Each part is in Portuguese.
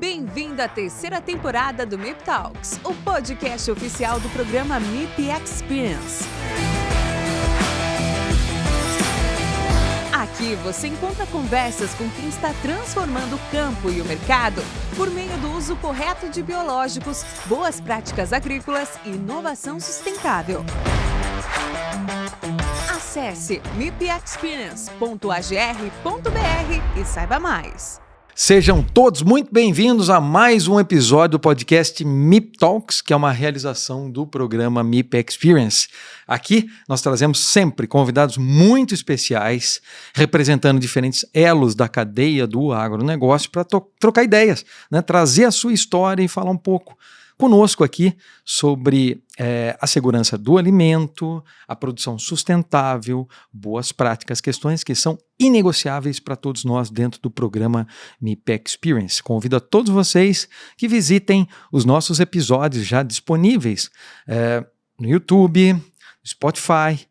Bem-vindo à terceira temporada do MIP Talks, o podcast oficial do programa MIP Experience. Aqui você encontra conversas com quem está transformando o campo e o mercado por meio do uso correto de biológicos, boas práticas agrícolas e inovação sustentável. Acesse mipexperience.agr.br e saiba mais. Sejam todos muito bem-vindos a mais um episódio do podcast MIP Talks, que é uma realização do programa MIP Experience. Aqui nós trazemos sempre convidados muito especiais, representando diferentes elos da cadeia do agronegócio para trocar ideias, né? Trazer a sua história e falar um pouco conosco aqui sobre a segurança do alimento, a produção sustentável, boas práticas, questões que são inegociáveis para todos nós dentro do programa MIP Experience. Convido a todos vocês que visitem os nossos episódios já disponíveis no YouTube, no Spotify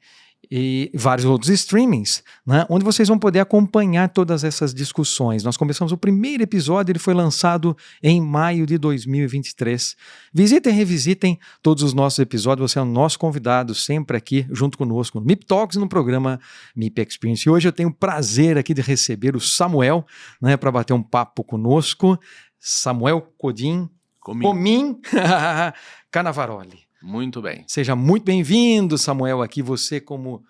e vários outros streamings, né, onde vocês vão poder acompanhar todas essas discussões. Nós começamos o primeiro episódio, ele foi lançado em maio de 2023. Visitem e revisitem todos os nossos episódios, você é o nosso convidado sempre aqui junto conosco no MIP Talks e no programa MIP Experience. E hoje eu tenho o prazer aqui de receber o Samuel, né, para bater um papo conosco. Samuel Codin Comim Canavaroli. Muito bem. Seja muito bem-vindo, Samuel, aqui você como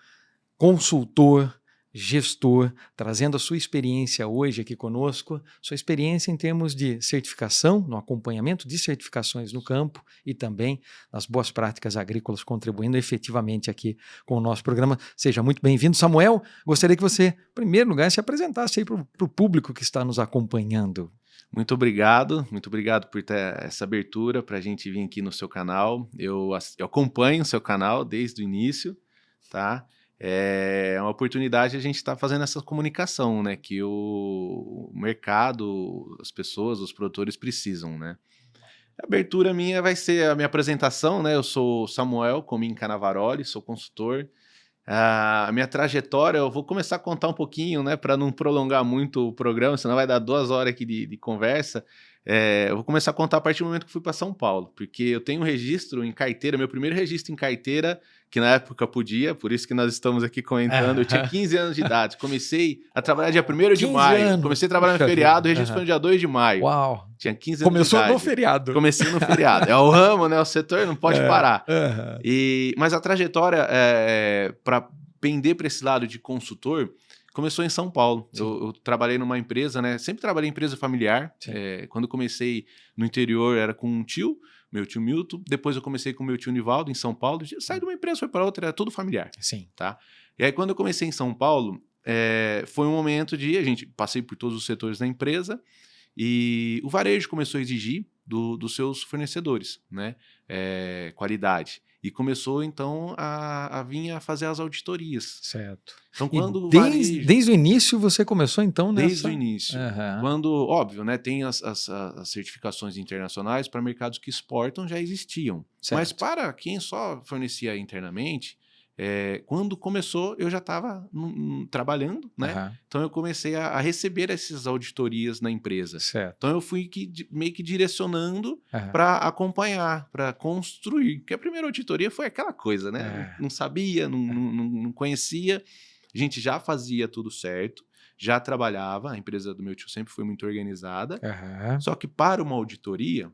consultor, gestor, trazendo a sua experiência hoje aqui conosco, sua experiência em termos de certificação, no acompanhamento de certificações no campo e também nas boas práticas agrícolas, contribuindo efetivamente aqui com o nosso programa. Seja muito bem-vindo, Samuel. Gostaria que você, em primeiro lugar, se apresentasse aí para o público que está nos acompanhando. Muito obrigado por ter essa abertura para a gente vir aqui no seu canal. Eu acompanho o seu canal desde o início, tá? É uma oportunidade a gente estar fazendo essa comunicação, né? Que o mercado, as pessoas, os produtores precisam, né? A abertura minha vai ser a minha apresentação, né? Eu sou Samuel Comim Canavaroli, sou consultor. A minha trajetória, eu vou começar a contar um pouquinho, né, para não prolongar muito o programa, senão vai dar 2 horas aqui de conversa. Eu vou começar a contar a partir do momento que fui para São Paulo, porque eu tenho um registro em carteira, meu primeiro registro em carteira, que na época podia, por isso que nós estamos aqui comentando, eu tinha 15 anos de idade, comecei a trabalhar dia 1º de maio, anos. Comecei a trabalhar no feriado, o registro foi no dia 2 de maio. Uau! Tinha 15 anos Começou de idade. no feriado. Comecei no feriado. É o ramo, né? O setor não pode parar. Uhum. Mas a trajetória para pender para esse lado de consultor começou em São Paulo. Eu trabalhei numa empresa, né? Sempre trabalhei em empresa familiar. Quando comecei no interior era com um tio, meu tio Milton. Depois eu comecei com meu tio Nivaldo em São Paulo. Saí de uma empresa, foi para outra, era tudo familiar. Sim. Tá? E aí quando eu comecei em São Paulo, foi um momento de... passei por todos os setores da empresa e o varejo começou a exigir dos seus fornecedores, né? Qualidade. E começou, então, a vir a fazer as auditorias. Certo. Então, quando desde o início você começou, então, nessa... Desde o início. Uhum. Quando, óbvio, né, tem as certificações internacionais para mercados que exportam, já existiam. Certo. Mas para quem só fornecia internamente, quando começou, eu já estava trabalhando, né? Uhum. Então, eu comecei a receber essas auditorias na empresa. Certo. Então, eu fui meio que direcionando para acompanhar, para construir. Porque a primeira auditoria foi aquela coisa, né? Não sabia, não conhecia. A gente já fazia tudo certo, já trabalhava. A empresa do meu tio sempre foi muito organizada. Só que para uma auditoria,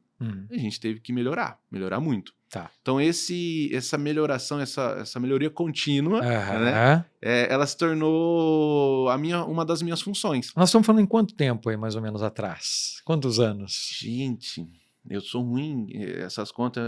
a gente teve que melhorar muito. Tá. Então, essa melhoração, essa melhoria contínua, né, ela se tornou uma das minhas funções. Nós estamos falando em quanto tempo aí, mais ou menos, atrás? Quantos anos? Gente, eu sou ruim, essas contas,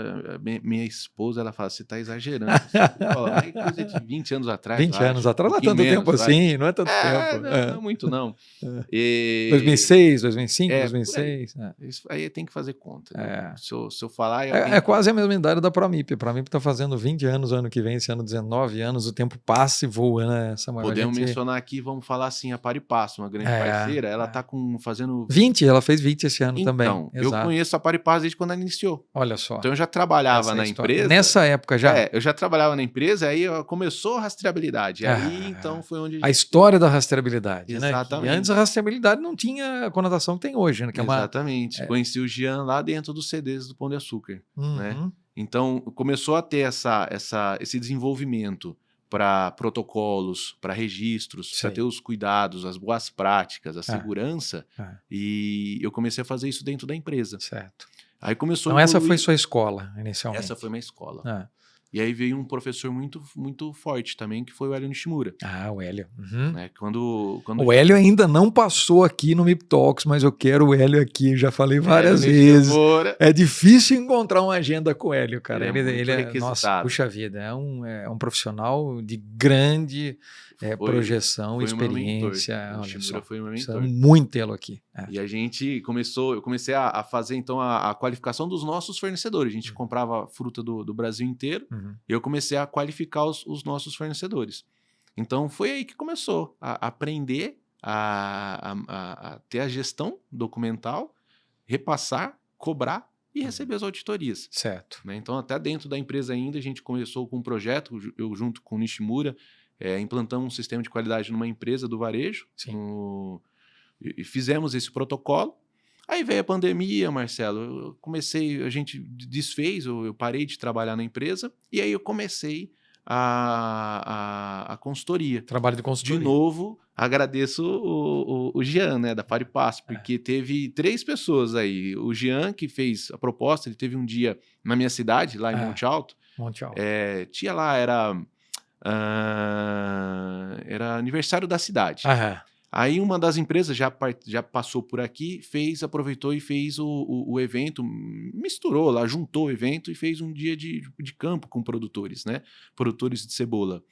minha esposa, ela fala, você está exagerando. É coisa de 20 anos atrás. 20 anos atrás, não é tanto tempo assim, não é tanto tempo. Não, muito não. 2006, 2005, 2006. Isso aí tem que fazer conta. Né? Se eu falar... quase a mesma idade da Promip. A Promip está fazendo 20 anos ano que vem, esse ano 19 anos, o tempo passa e voa, né, Samuel? Podemos mencionar aqui, vamos falar assim, a Paripasso, uma grande parceira, ela está fazendo... 20, ela fez 20 esse ano também. Então, eu conheço a Paripasso Passo desde quando ela iniciou. Olha só. Então eu já trabalhava na empresa. Nessa época já? Eu já trabalhava na empresa, aí começou a rastreabilidade. Aí então foi onde a história da rastreabilidade, Exatamente. né? Que antes a rastreabilidade não tinha a conotação que tem hoje, né? Que Exatamente. Conheci o Jean lá dentro dos CDs do Pão de Açúcar, né? Então começou a ter esse desenvolvimento para protocolos, para registros, para ter os cuidados, as boas práticas, a segurança. E eu comecei a fazer isso dentro da empresa. Certo. Aí começou então essa foi sua escola, inicialmente? Essa foi minha escola. E aí veio um professor muito, muito forte também, que foi o Hélio Nishimura. O Hélio. Né? O Hélio ainda não passou aqui no MIP Talks, mas eu quero o Hélio aqui, já falei várias vezes. É difícil encontrar uma agenda com o Hélio, cara. Ele é nossa, puxa vida, é um profissional de grande projeção, experiência. O Nishimura foi meu mentor. Muito tê-lo aqui. E eu comecei a fazer então a qualificação dos nossos fornecedores. A gente comprava fruta do Brasil inteiro. E eu comecei a qualificar os nossos fornecedores. Então foi aí que começou a aprender a ter a gestão documental, repassar, cobrar e receber as auditorias. Certo. Né? Então até dentro da empresa ainda a gente começou com um projeto, eu junto com o Nishimura, implantamos um sistema de qualidade numa empresa do varejo. E fizemos esse protocolo. Aí veio a pandemia, Marcelo, a gente desfez, eu parei de trabalhar na empresa e aí eu comecei a consultoria. Trabalho de consultoria. De novo, agradeço o Jean, né, da Paripasso, porque teve 3 pessoas aí. O Jean, que fez a proposta, ele teve um dia na minha cidade, lá em Monte Alto. Tinha lá, era aniversário da cidade. Aí uma das empresas já passou por aqui, aproveitou e fez o evento, misturou lá, juntou o evento e fez um dia de campo com produtores, né? Produtores de cebola.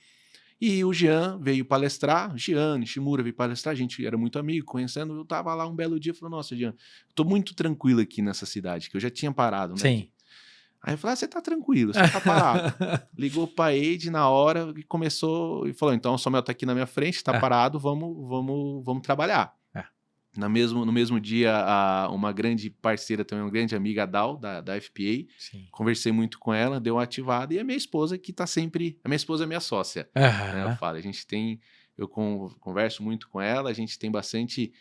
E o Jean veio palestrar, Nishimura veio palestrar, a gente era muito amigo, conhecendo, eu tava lá um belo dia e falei, nossa, Jean, tô muito tranquilo aqui nessa cidade, que eu já tinha parado, né? Sim. Aí eu falei, você tá tranquilo, você tá parado. Ligou pra Eide na hora e começou, e falou, então o Samuel tá aqui na minha frente, tá parado, vamos trabalhar. No mesmo dia, uma grande parceira também, uma grande amiga, a Dal, da FPA, conversei muito com ela, deu uma ativada, e a minha esposa que tá sempre, a minha esposa é minha sócia, né, eu falo, eu converso muito com ela, a gente tem bastante...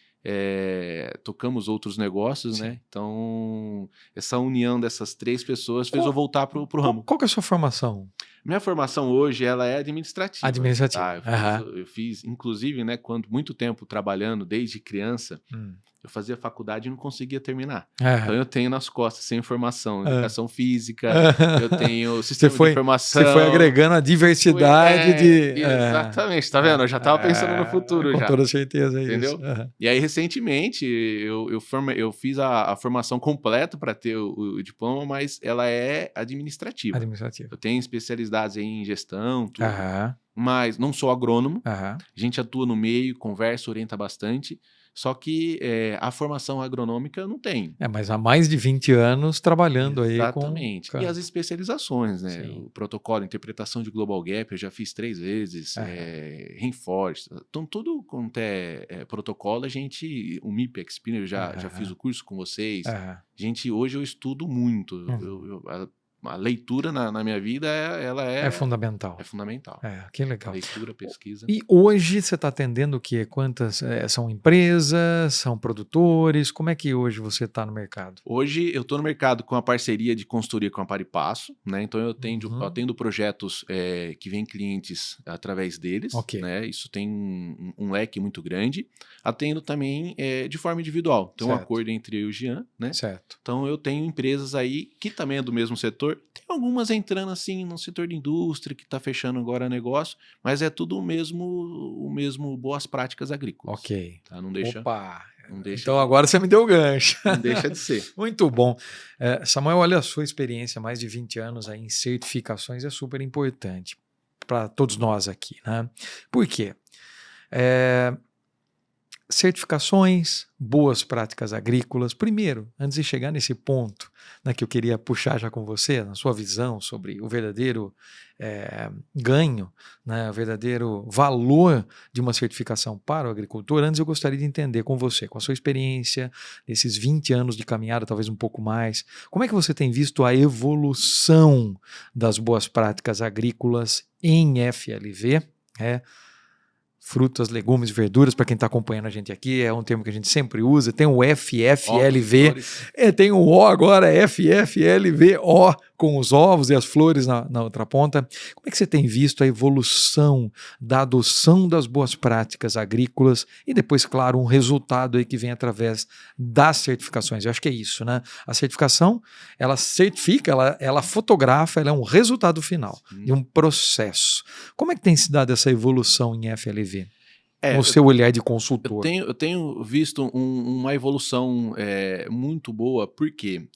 tocamos outros negócios, né? Então, essa união dessas 3 pessoas fez eu voltar pro ramo. Qual que é a sua formação? Minha formação hoje, ela é administrativa. Administrativa. Tá? Eu fiz, inclusive, né, muito tempo trabalhando, desde criança, eu fazia faculdade e não conseguia terminar. Então eu tenho nas costas, sem formação, educação física, eu tenho sistema de informação. Você foi agregando a diversidade Exatamente, tá vendo? Eu já estava pensando no futuro com toda certeza. Entendeu? E aí, recentemente, eu fiz a formação completa para ter o diploma, mas ela é administrativa. Eu tenho especialidades em gestão, tudo, mas não sou agrônomo. A gente atua no meio, conversa, orienta bastante. Só que a formação agronômica eu não tenho. Mas há mais de 20 anos trabalhando aí com... Exatamente. E as especializações, né? O protocolo, interpretação de Global Gap, eu já fiz 3 vezes. Reinforce. Então, tudo quanto é protocolo, o MIP Experience, eu já fiz o curso com vocês. Hoje eu estudo muito. A leitura na minha vida, ela é fundamental. É fundamental. Que legal. Leitura, pesquisa. E hoje você está atendendo o quê? Quantas são empresas, são produtores? Como é que hoje você está no mercado? Hoje eu estou no mercado com a parceria de consultoria com a Paripasso, né? Então eu atendo projetos que vêm clientes através deles, né? Isso tem um leque muito grande. Atendo também de forma individual. Tem um acordo entre eu e o Jean, né? Certo. Então eu tenho empresas aí que também é do mesmo setor. Tem algumas entrando assim no setor de indústria que está fechando agora negócio, mas é tudo o mesmo boas práticas agrícolas. Tá? Não deixa. Opa! Não deixa então agora você me deu o gancho. Não deixa de ser. Muito bom. Samuel, olha a sua experiência, mais de 20 anos aí em certificações é super importante para todos nós aqui, né? Por quê? certificações, boas práticas agrícolas. Primeiro, antes de chegar nesse ponto, né, que eu queria puxar já com você, na sua visão sobre o verdadeiro ganho, né, o verdadeiro valor de uma certificação para o agricultor, antes eu gostaria de entender com você, com a sua experiência, nesses 20 anos de caminhada, talvez um pouco mais, como é que você tem visto a evolução das boas práticas agrícolas em FLV, frutas, legumes, verduras, para quem está acompanhando a gente aqui, é um termo que a gente sempre usa, tem o FFLV, tem o O agora, FFLVO, com os ovos e as flores na outra ponta. Como é que você tem visto a evolução da adoção das boas práticas agrícolas e depois, claro, um resultado aí que vem através das certificações? Eu acho que é isso, né? A certificação, ela certifica, ela fotografa, ela é um resultado final de um processo. Como é que tem se dado essa evolução em FLV? No seu olhar de consultor. Eu tenho visto uma evolução muito boa, porque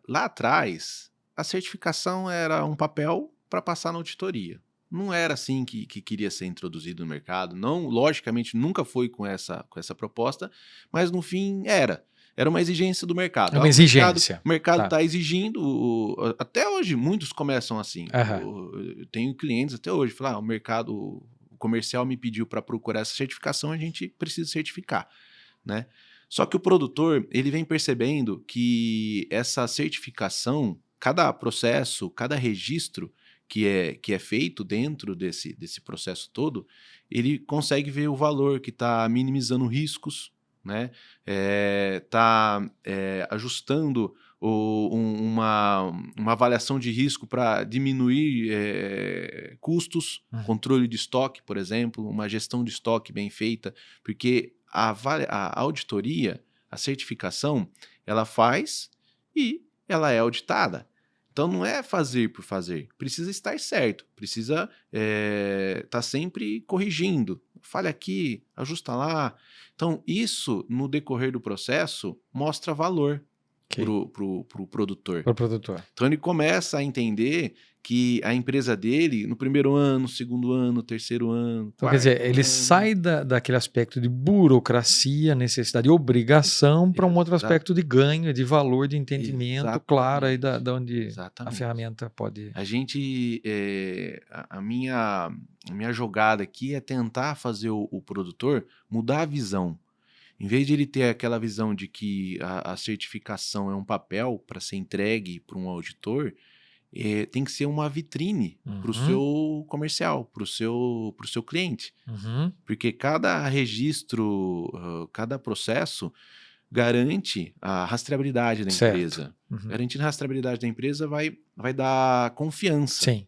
lá atrás a certificação era um papel para passar na auditoria. Não era assim que queria ser introduzido no mercado. Não, logicamente, nunca foi com essa proposta, mas no fim era. Era uma exigência do mercado. É uma exigência. O mercado está exigindo. Até hoje, muitos começam assim. Eu tenho clientes até hoje. Falam, o mercado... O comercial me pediu para procurar essa certificação, a gente precisa certificar, né? Só que o produtor, ele vem percebendo que essa certificação, cada processo, cada registro que é feito dentro desse processo todo, ele consegue ver o valor que está minimizando riscos, né? Tá ajustando uma avaliação de risco para diminuir custos, controle de estoque, por exemplo, uma gestão de estoque bem feita, porque a auditoria, a certificação, ela faz e ela é auditada. Então não é fazer por fazer, precisa estar certo, precisa estar sempre corrigindo, falha aqui, ajusta lá. Então isso, no decorrer do processo, mostra valor pro produtor. Pro produtor. Então ele começa a entender que a empresa dele, no primeiro ano, segundo ano, terceiro ano... Então, quer dizer, ele sai daquele aspecto de burocracia, necessidade e obrigação para um outro aspecto de ganho, de valor, de entendimento, claro, aí da onde a ferramenta pode... A gente... a minha jogada aqui é tentar fazer o produtor mudar a visão. Em vez de ele ter aquela visão de que a certificação é um papel para ser entregue para um auditor, tem que ser uma vitrine para o seu comercial, para o seu cliente. Porque cada registro, cada processo garante a rastreabilidade da empresa. Garantindo a rastreabilidade da empresa vai dar confiança. Sim.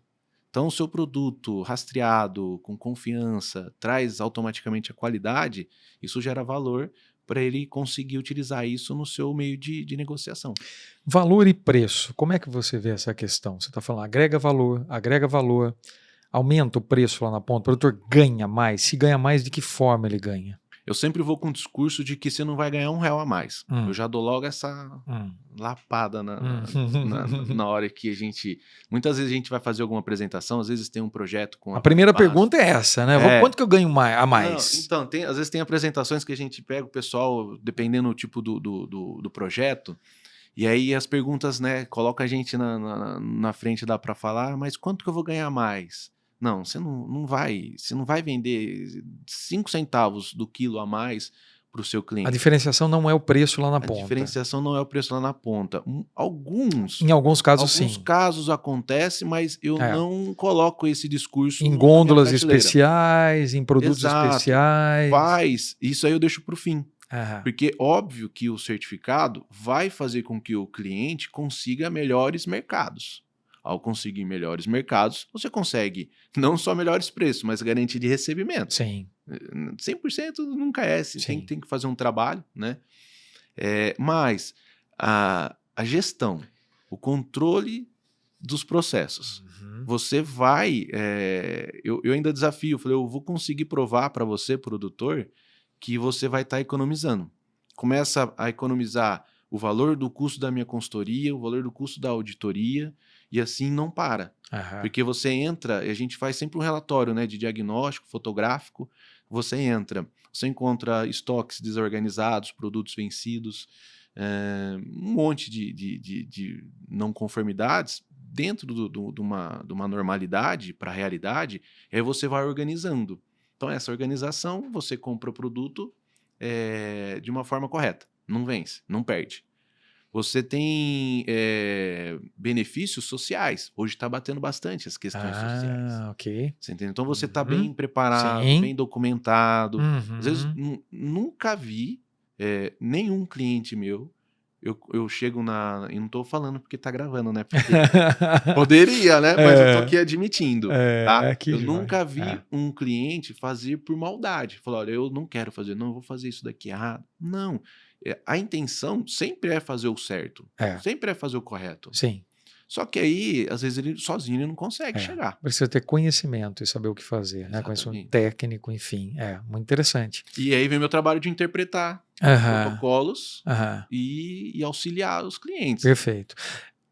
Então, o seu produto rastreado, com confiança, traz automaticamente a qualidade, isso gera valor para ele conseguir utilizar isso no seu meio de negociação. Valor e preço, como é que você vê essa questão? Você está falando, agrega valor, aumenta o preço lá na ponta, o produtor ganha mais. Se ganha mais, de que forma ele ganha? Eu sempre vou com o discurso de que você não vai ganhar R$1 a mais. Eu já dou logo essa lapada na hora que a gente... Muitas vezes a gente vai fazer alguma apresentação, às vezes tem um projeto com... A primeira pergunta é essa, né? Quanto que eu ganho a mais? Não, então, às vezes tem apresentações que a gente pega o pessoal, dependendo do tipo do projeto, e aí as perguntas, né, coloca a gente na frente, dá para falar, mas quanto que eu vou ganhar mais? Não, você não vai vender 5 centavos do quilo a mais para o seu cliente. A diferenciação não é o preço lá na ponta. A diferenciação não é o preço lá na ponta. Em alguns casos, sim. Em alguns casos acontece, mas eu não coloco esse discurso... Em gôndolas especiais, em produtos especiais. Isso aí eu deixo para o fim. Porque óbvio que o certificado vai fazer com que o cliente consiga melhores mercados. Ao conseguir melhores mercados, você consegue não só melhores preços, mas garantia de recebimento. Sim. 100% nunca é, tem que fazer um trabalho, né? Mas a gestão, o controle dos processos, você vai... eu ainda desafio, eu vou conseguir provar para você, produtor, que você vai estar economizando. Começa a economizar o valor do custo da minha consultoria, o valor do custo da auditoria, e assim não para. Porque você entra, a gente faz sempre um relatório, né, de diagnóstico fotográfico, você entra, você encontra estoques desorganizados, produtos vencidos, um monte de não conformidades dentro de uma normalidade para a realidade, aí você vai organizando. Então, essa organização, você compra o produto de uma forma correta, não vence, não perde. Você tem benefícios sociais. Hoje está batendo bastante as questões sociais. Ok. Você entende? Então você está bem preparado, Sim. bem documentado. Uhum. Às vezes nunca vi nenhum cliente meu. Eu chego na. E não estou falando porque está gravando, né? Porque poderia, né? Mas eu estou aqui admitindo. Tá? Que Eu joia. nunca vi um cliente fazer por maldade. Falar, olha, eu não quero fazer, não, eu vou fazer isso daqui errado. Não. A intenção sempre é fazer o certo. Sempre é fazer o correto. Sim. Só que aí, às vezes, ele sozinho ele não consegue chegar. Precisa ter conhecimento e saber o que fazer, né? Conhecimento técnico, enfim. Muito interessante. E aí vem meu trabalho de interpretar protocolos e auxiliar os clientes. Perfeito.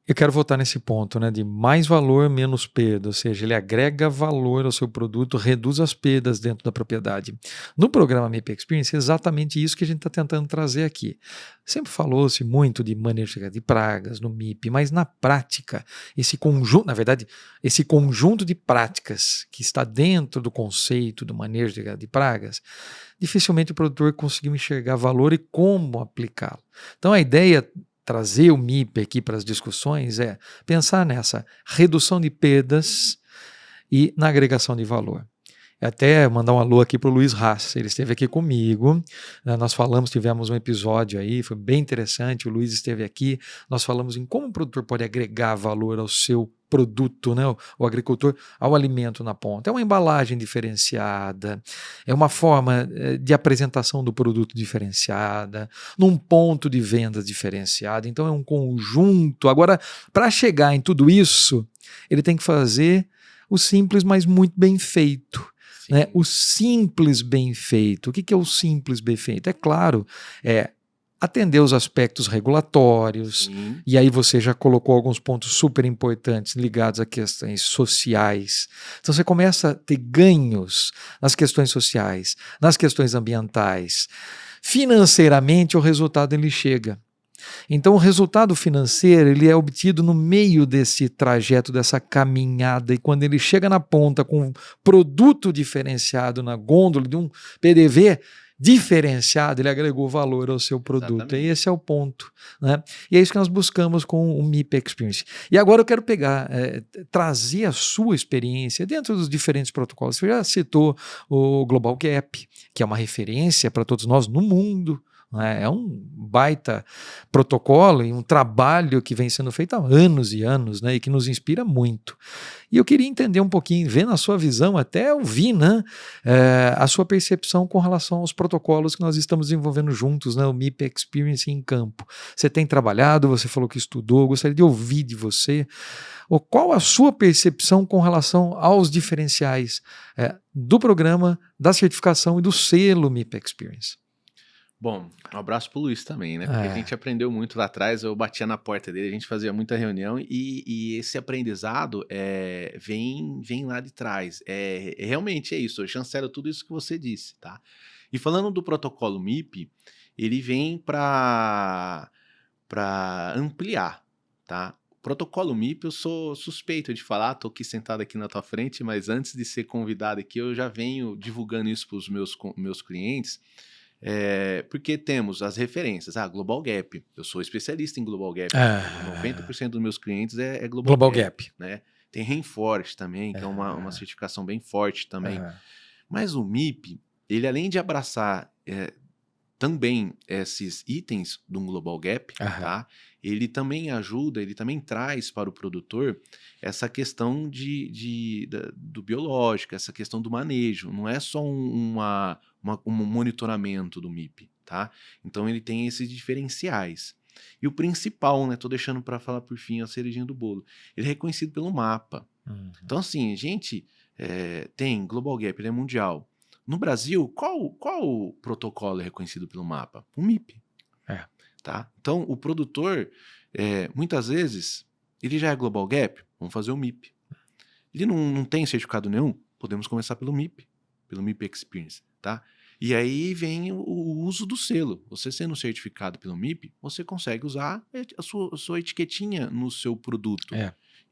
Eu quero voltar nesse ponto, né, de mais valor, menos perda, ou seja, ele agrega valor ao seu produto, reduz as perdas dentro da propriedade. No programa MIP Experience é exatamente isso que a gente está tentando trazer aqui. Sempre falou-se muito de manejo de pragas no MIP, mas na prática, esse conjunto de práticas que está dentro do conceito do manejo de pragas, dificilmente o produtor conseguiu enxergar valor e como aplicá-lo. Então a ideia trazer o MIP aqui para as discussões é pensar nessa redução de perdas e na agregação de valor. Até mandar um alô aqui para o Luiz Haas, ele esteve aqui comigo, né, nós tivemos um episódio aí, foi bem interessante, o Luiz esteve aqui, nós falamos em como o produtor pode agregar valor ao seu produto, né, o agricultor, ao alimento na ponta. É uma embalagem diferenciada, é uma forma de apresentação do produto diferenciada, num ponto de venda diferenciado, então é um conjunto. Agora, para chegar em tudo isso, ele tem que fazer o simples, mas muito bem feito. Né? O simples bem feito. O que é o simples bem feito? É claro, atender os aspectos regulatórios, e aí você já colocou alguns pontos super importantes ligados a questões sociais. Então você começa a ter ganhos nas questões sociais, nas questões ambientais. Financeiramente, o resultado ele chega. Então o resultado financeiro ele é obtido no meio desse trajeto, dessa caminhada, e quando ele chega na ponta com um produto diferenciado na gôndola de um PDV diferenciado, ele agregou valor ao seu produto. Exatamente. E esse é o ponto. Né? E é isso que nós buscamos com o MIP Experience. E agora eu quero trazer a sua experiência dentro dos diferentes protocolos. Você já citou o Global Gap, que é uma referência para todos nós no mundo. É um baita protocolo e um trabalho que vem sendo feito há anos e anos, né, e que nos inspira muito. E eu queria entender um pouquinho, ver na sua visão, até ouvir, né, a sua percepção com relação aos protocolos que nós estamos desenvolvendo juntos, né, o MIP Experience em campo. Você tem trabalhado, você falou que estudou, gostaria de ouvir de você. Qual a sua percepção com relação aos diferenciais do programa, da certificação e do selo MIP Experience? Bom, um abraço pro Luiz também, né? Porque a gente aprendeu muito lá atrás, eu batia na porta dele, a gente fazia muita reunião e esse aprendizado vem lá de trás. Realmente é isso, eu chancelo tudo isso que você disse, tá? E falando do protocolo MIP, ele vem para ampliar, tá? O protocolo MIP, eu sou suspeito de falar, tô aqui sentado aqui na tua frente, mas antes de ser convidado aqui, eu já venho divulgando isso para os meus clientes. Porque temos as referências. Global Gap. Eu sou especialista em Global Gap. 90% dos meus clientes é Global Gap. Né? Tem Rainforest também, que é uma certificação bem forte também. Mas o MIP, ele além de abraçar também esses itens do Global Gap, tá? Ele também ajuda, ele também traz para o produtor essa questão do biológico, essa questão do manejo. Não é só um monitoramento do MIP, tá? Então ele tem esses diferenciais. E o principal, né? Tô deixando para falar por fim a cerejinha do bolo. Ele é reconhecido pelo mapa. Então assim, a gente tem Global Gap, ele é mundial. No Brasil, qual protocolo é reconhecido pelo mapa? O MIP. Tá? Então, o produtor, muitas vezes, ele já é Global Gap, vamos fazer o MIP. Ele não tem certificado nenhum, podemos começar pelo MIP Experience. tá? E aí vem o uso do selo. Você sendo certificado pelo MIP, você consegue usar a sua etiquetinha no seu produto.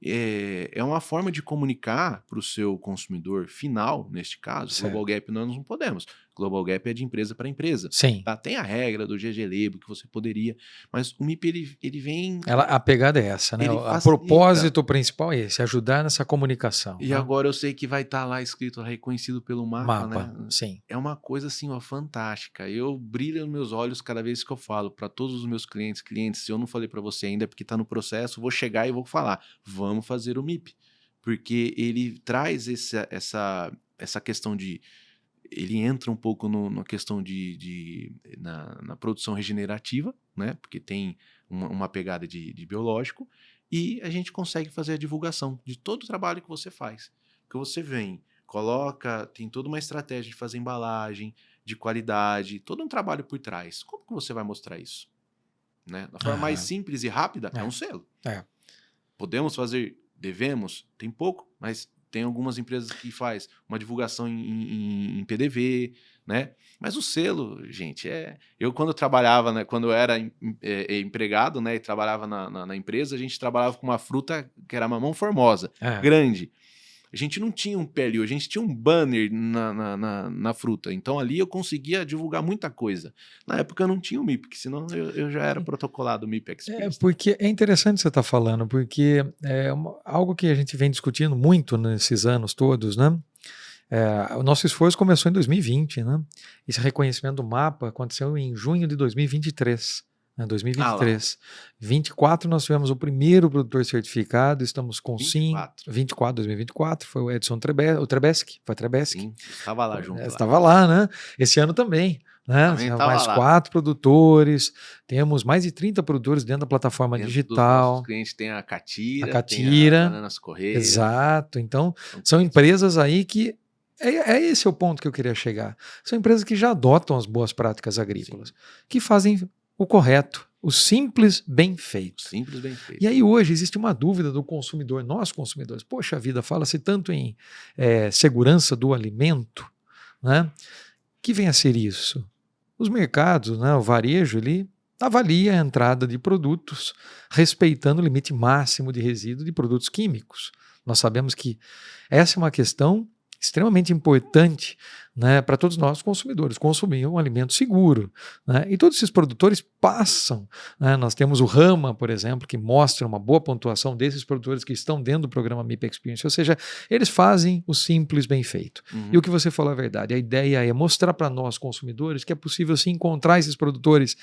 É uma forma de comunicar para o seu consumidor final, neste caso. Certo. Global Gap nós não podemos. Global Gap é de empresa para empresa. Sim. Tá? Tem a regra do GG Label que você poderia, mas o MIP ele vem... A pegada é essa, né? Ele O facilita. propósito principal é esse, ajudar nessa comunicação. E né? agora eu sei que vai estar lá escrito reconhecido pelo mapa, né? Sim. É uma coisa assim, ó, fantástica. Eu brilho nos meus olhos cada vez que eu falo para todos os meus clientes, se eu não falei para você ainda, porque está no processo, vou chegar e vou falar, vamos fazer o MIP. Porque ele traz essa questão de... Ele entra um pouco na questão na produção regenerativa, né? Porque tem uma pegada de biológico, e a gente consegue fazer a divulgação de todo o trabalho que você faz. Porque você vem, coloca, tem toda uma estratégia de fazer embalagem, de qualidade, todo um trabalho por trás. Como que você vai mostrar isso? Né? Da forma mais simples e rápida, é um selo. Podemos fazer, devemos, tem pouco, mas tem algumas empresas que faz uma divulgação em PDV, né? Mas o selo, gente, eu quando eu trabalhava, né, quando eu era empregado, né, e trabalhava na empresa, a gente trabalhava com uma fruta que era mamão formosa, grande. A gente não tinha um PLU, a gente tinha um banner na fruta. Então ali eu conseguia divulgar muita coisa. Na época eu não tinha o MIP, porque senão eu já era protocolado MIP Experience. Porque é interessante você estar falando, porque é algo que a gente vem discutindo muito nesses anos todos, né? O nosso esforço começou em 2020, né? Esse reconhecimento do mapa aconteceu em junho de 2023. 2023. 24 nós tivemos o primeiro produtor certificado, estamos com 24, 2024, foi o Edson Trebeski, foi Trebeski. Sim, estava lá junto. Estava lá, né? Esse ano também. Né? Mais 4 produtores, temos mais de 30 produtores dentro da plataforma digital. Os clientes têm a Catira, tem a Bananas Correia. Exato, então são empresas aí que esse é o ponto que eu queria chegar. São empresas que já adotam as boas práticas agrícolas, que fazem o correto, o simples bem feito. Simples bem feito. E aí hoje existe uma dúvida do consumidor, nós consumidores, poxa vida, fala-se tanto em segurança do alimento, né? Que vem a ser isso? Os mercados, né, o varejo, ele avalia a entrada de produtos respeitando o limite máximo de resíduo de produtos químicos. Nós sabemos que essa é uma questão extremamente importante, né, para todos nós consumidores, consumir um alimento seguro. Né, e todos esses produtores passam. Né, nós temos o Rama, por exemplo, que mostra uma boa pontuação desses produtores que estão dentro do programa MIP Experience, ou seja, eles fazem o simples bem feito. E o que você falou é verdade, a ideia é mostrar para nós consumidores que é possível sim encontrar esses produtores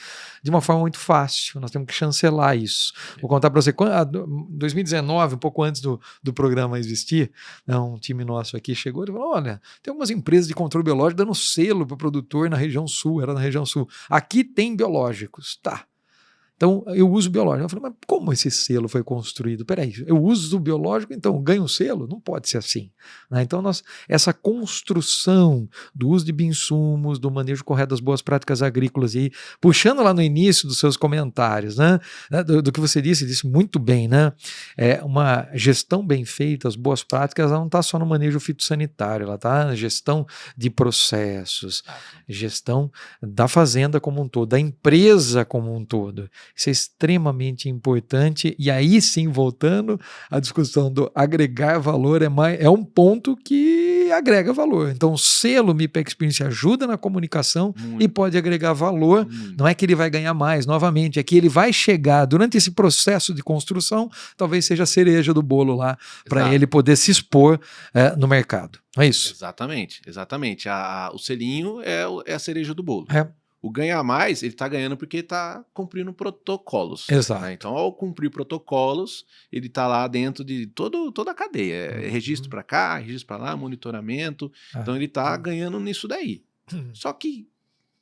de uma forma muito fácil, nós temos que chancelar isso. Vou contar para você, em 2019, um pouco antes do programa existir, um time nosso aqui chegou e falou, olha, tem algumas empresas de controle biológico dando selo para o produtor na região sul, era na região sul. Aqui tem biológicos, tá. Então, eu uso biológico. Eu falei, mas como esse selo foi construído? Peraí, eu uso biológico, então ganho um selo? Não pode ser assim. Né? Então, essa construção do uso de bioinsumos, do manejo correto das boas práticas agrícolas, e puxando lá no início dos seus comentários, né? Do que você disse muito bem, né? Uma gestão bem feita, as boas práticas, ela não está só no manejo fitossanitário, ela está na gestão de processos, gestão da fazenda como um todo, da empresa como um todo. Isso é extremamente importante, e aí sim, voltando à discussão do agregar valor, é um ponto que agrega valor. Então, o selo MIP Experience ajuda na comunicação e pode agregar valor. Não é que ele vai ganhar mais, novamente, é que ele vai chegar durante esse processo de construção, talvez seja a cereja do bolo lá, para ele poder se expor no mercado. Não é isso? Exatamente. O selinho é a cereja do bolo. O ganhar mais, ele está ganhando porque está cumprindo protocolos. Exato. Né? Então, ao cumprir protocolos, ele está lá dentro de toda a cadeia. Registro para cá, registro para lá, monitoramento. Então, ele está ganhando nisso daí. Só que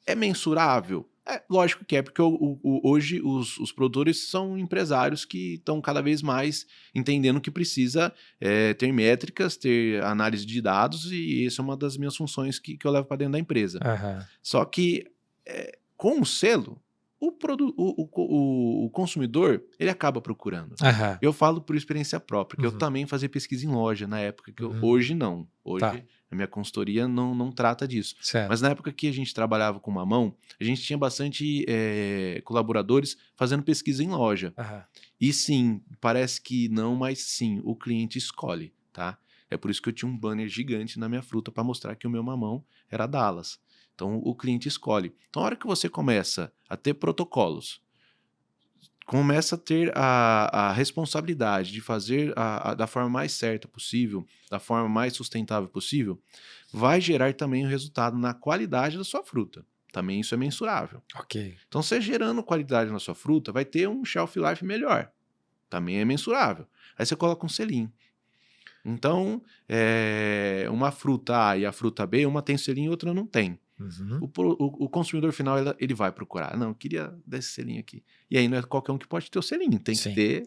é mensurável? Lógico que é, porque hoje os produtores são empresários que estão cada vez mais entendendo que precisa ter métricas, ter análise de dados, e essa é uma das minhas funções que eu levo para dentro da empresa. Só que com o selo, O consumidor, ele acaba procurando. Aham. Eu falo por experiência própria, que eu Uhum. também fazia pesquisa em loja na época, que Uhum. hoje não. Hoje Tá. a minha consultoria não trata disso. Certo. Mas na época que a gente trabalhava com mamão, a gente tinha bastante colaboradores fazendo pesquisa em loja. Aham. E sim, parece que não, mas sim, o cliente escolhe, tá? É por isso que eu tinha um banner gigante na minha fruta para mostrar que o meu mamão era Dallas. Então o cliente escolhe. Então a hora que você começa a ter protocolos, começa a ter a responsabilidade de fazer da forma mais certa possível, da forma mais sustentável possível, vai gerar também o resultado na qualidade da sua fruta. Também isso é mensurável. Ok. Então, você gerando qualidade na sua fruta, vai ter um shelf life melhor. Também é mensurável. Aí você coloca um selinho. Então, uma fruta A e a fruta B, uma tem selinho e outra não tem. Uhum. O consumidor final, ele vai procurar. Não, eu queria desse selinho aqui. E aí não é qualquer um que pode ter o selinho. Tem Sim. que ter...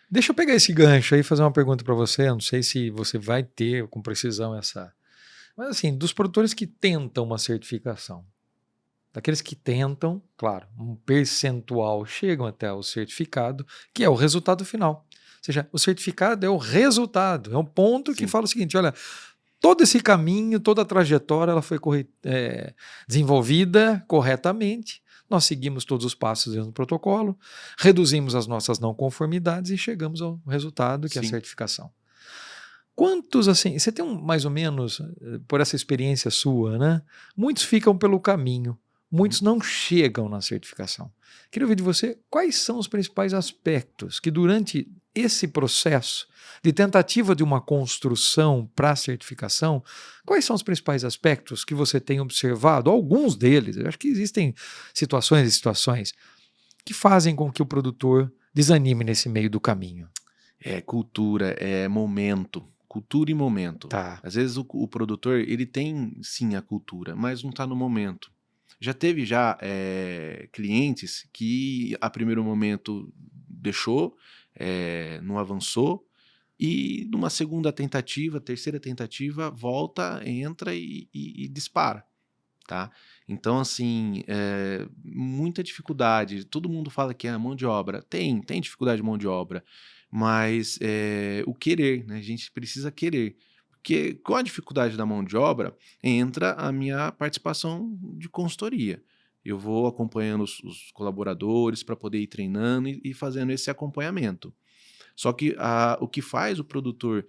Deixa eu pegar esse gancho aí e fazer uma pergunta para você. Eu não sei se você vai ter com precisão essa. Mas assim, dos produtores que tentam uma certificação, daqueles que tentam, claro, um percentual chegam até o certificado, que é o resultado final. Ou seja, o certificado é o resultado, é um ponto que Sim. fala o seguinte: olha, todo esse caminho, toda a trajetória, ela foi desenvolvida corretamente. Nós seguimos todos os passos dentro do protocolo, reduzimos as nossas não conformidades e chegamos ao resultado, que é a Sim. certificação. Quantos, assim, você tem mais ou menos, por essa experiência sua, né? Muitos ficam pelo caminho, muitos não chegam na certificação. Queria ouvir de você quais são os principais aspectos que durante esse processo de tentativa de uma construção para a certificação, quais são os principais aspectos que você tem observado? Alguns deles, eu acho que existem situações e situações que fazem com que o produtor desanime nesse meio do caminho. É cultura, é momento. Cultura e momento. Tá. Às vezes o produtor, ele tem sim a cultura, mas não está no momento. Já teve clientes que a primeiro momento deixou, não avançou, e numa segunda tentativa, terceira tentativa, volta, entra e dispara, tá? Então, assim, muita dificuldade. Todo mundo fala que a mão de obra tem dificuldade de mão de obra, mas o querer, né? A gente precisa querer. Porque com a dificuldade da mão de obra, entra a minha participação de consultoria. Eu vou acompanhando os colaboradores para poder ir treinando e fazendo esse acompanhamento. Só que o que faz o produtor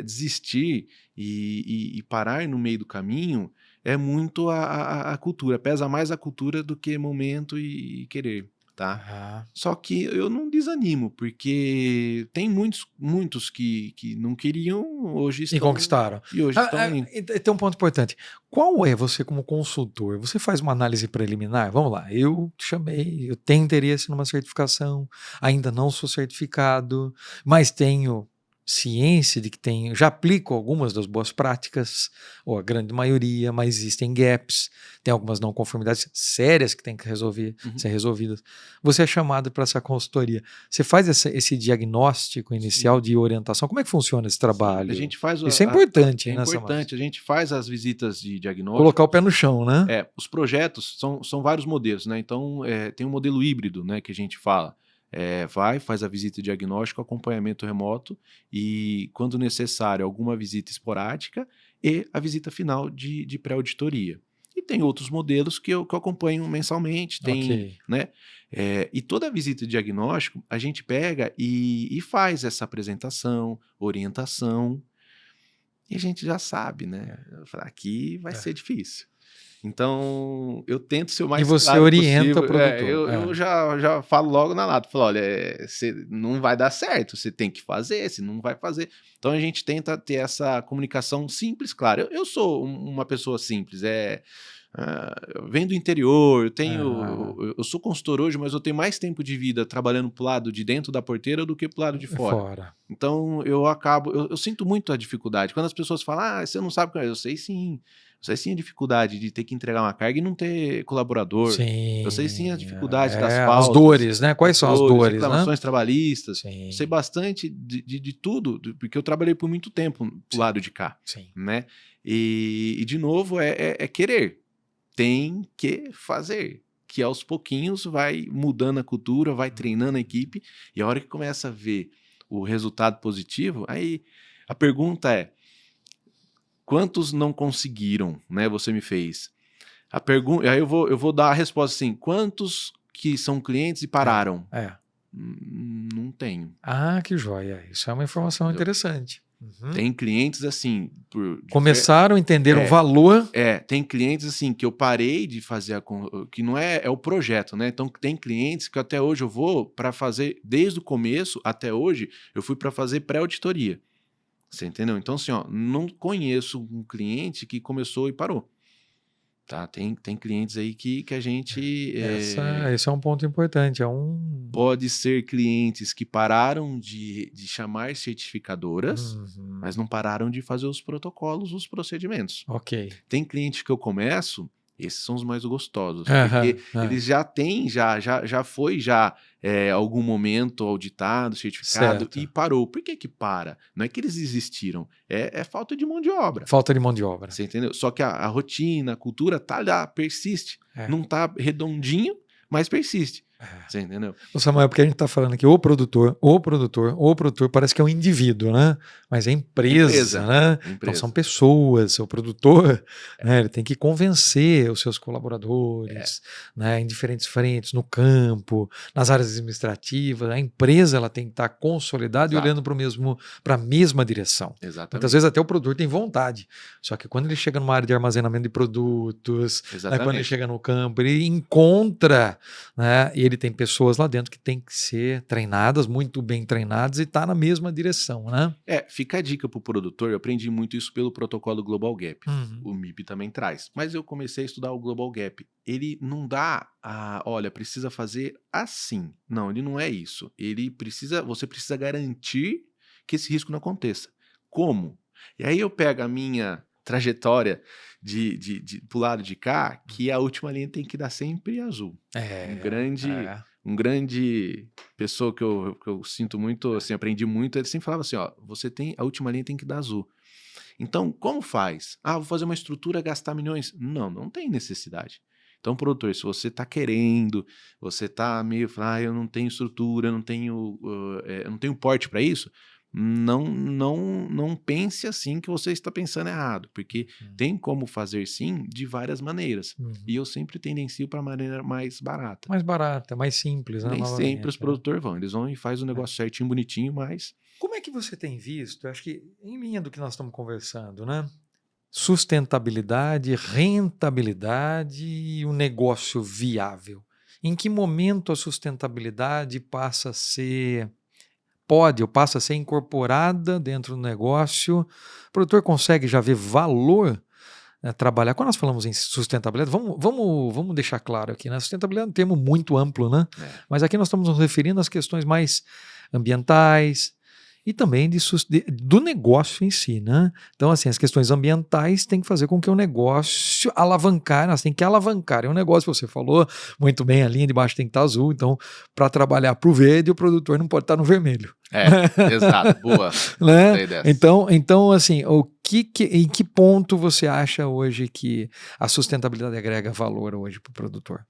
desistir e parar no meio do caminho é muito a cultura. Pesa mais a cultura do que momento e querer, tá? Ah. Só que eu não desanimo, porque tem muitos que não queriam, hoje estão... E conquistaram. E hoje estão indo. Tem um ponto importante. Qual é você como consultor? Você faz uma análise preliminar? Vamos lá, eu te chamei, eu tenho interesse numa certificação, ainda não sou certificado, mas tenho ciência de que já aplico algumas das boas práticas, ou a grande maioria, mas existem gaps, tem algumas não conformidades sérias que têm que ser resolvidas. Você é chamado para essa consultoria. Você faz esse diagnóstico inicial de orientação. Como é que funciona esse trabalho? A gente faz Isso é importante, é hein, importante. A gente faz as visitas de diagnóstico. Colocar o pé no chão, né? Os projetos são vários modelos, né? Então, tem um modelo híbrido, né, que a gente fala. Faz a visita de diagnóstico, acompanhamento remoto e, quando necessário, alguma visita esporádica e a visita final de pré-auditoria. E tem outros modelos que eu acompanho mensalmente, Ok. né? E toda visita de diagnóstico, a gente pega e faz essa apresentação, orientação, e a gente já sabe, né? Aqui vai ser difícil. Então, eu tento ser o mais claro claro orienta possível. o produtor. Eu já falo logo na lata. Falo, olha, não vai dar certo, você tem que fazer, se não vai fazer. Então, a gente tenta ter essa comunicação simples, claro. Eu sou uma pessoa simples, eu venho do interior, eu sou consultor hoje, mas eu tenho mais tempo de vida trabalhando pro lado de dentro da porteira do que pro lado de fora. Então, eu sinto muito a dificuldade. Quando as pessoas falam, você não sabe, eu sei sim. Eu sei sim a dificuldade de ter que entregar uma carga e não ter colaborador. Sim. Eu sei sim a dificuldade das faltas. As dores, né? Quais são as dores, reclamações né? trabalhistas. Sim. Eu sei bastante de tudo, porque eu trabalhei por muito tempo do lado de cá. Sim. Né? E de novo, é querer. Tem que fazer. que aos pouquinhos vai mudando a cultura, vai treinando a equipe, e a hora que começa a ver o resultado positivo, aí a pergunta é, quantos não conseguiram, né? Você me fez. Aí eu vou dar a resposta assim, quantos que são clientes e pararam? Não tenho. Ah, que joia. Isso é uma informação interessante. Tem clientes assim... Começaram a entender o valor. Tem clientes assim que eu parei de fazer, que não é o projeto, né? Então tem clientes que até hoje eu vou para fazer, desde o começo até hoje, eu fui para fazer pré-auditoria. Você entendeu? Então assim, ó, não conheço um cliente que começou e parou. Tá? Tem clientes aí que a gente... Esse é um ponto importante. Pode ser clientes que pararam de chamar certificadoras, mas não pararam de fazer os protocolos, os procedimentos. Ok. Tem cliente que eu começo, esses são os mais gostosos, porque eles já têm, já foi algum momento auditado, certificado, certo. E parou. Por que para? Não é que eles desistiram, é falta de mão de obra. Falta de mão de obra. Você entendeu? Só que a rotina, a cultura tá lá, persiste. Não tá redondinho, mas persiste. Você entendeu? Ô Samuel, porque a gente está falando aqui, o produtor, parece que é um indivíduo, né? Mas é empresa, né? Então são pessoas, o produtor, né? Ele tem que convencer os seus colaboradores, né? Em diferentes frentes, no campo, nas áreas administrativas, a empresa ela tem que estar consolidada e olhando para a mesma direção. Exatamente. Muitas vezes até o produtor tem vontade, só que quando ele chega numa área de armazenamento de produtos, né? Quando ele chega no campo, ele encontra, né? E ele tem pessoas lá dentro que têm que ser treinadas, muito bem treinadas, e tá na mesma direção, né? Fica a dica pro produtor, eu aprendi muito isso pelo protocolo Global Gap. O MIP também traz. Mas eu comecei a estudar o Global Gap. Ele não dá olha, precisa fazer assim. Não, ele não é isso. Você precisa garantir que esse risco não aconteça. Como? E aí eu pego a minha trajetória pro lado de cá, que a última linha tem que dar sempre azul. Um grande pessoa que eu sinto muito, assim, aprendi muito, ele sempre falava assim, ó, a última linha tem que dar azul. Então, como faz? Vou fazer uma estrutura, gastar milhões. Não tem necessidade. Então, produtor, se você está querendo, você está meio, eu não tenho estrutura, eu não tenho porte para isso, não pense assim que você está pensando errado, porque tem como fazer sim de várias maneiras. E eu sempre tendencio para a maneira mais barata. Mais barata, mais simples. Nem sempre os produtores vão, eles vão e fazem o negócio certinho, bonitinho, mas... Como é que você tem visto, acho que em linha do que nós estamos conversando, né? Sustentabilidade, rentabilidade e um negócio viável. Em que momento a sustentabilidade passa a ser incorporada dentro do negócio? O produtor consegue já ver valor, né, trabalhar. Quando nós falamos em sustentabilidade, vamos deixar claro aqui, né? Sustentabilidade é um termo muito amplo, né? Mas aqui nós estamos nos referindo às questões mais ambientais e também do negócio em si, né? Então, assim, as questões ambientais têm que fazer com que o negócio nós tem que alavancar. É um negócio, você falou muito bem, a linha de baixo tem que estar azul, então, para trabalhar para o verde, o produtor não pode estar no vermelho. Exato, boa. Né? Então, assim, em que ponto você acha hoje que a sustentabilidade agrega valor hoje para o produtor?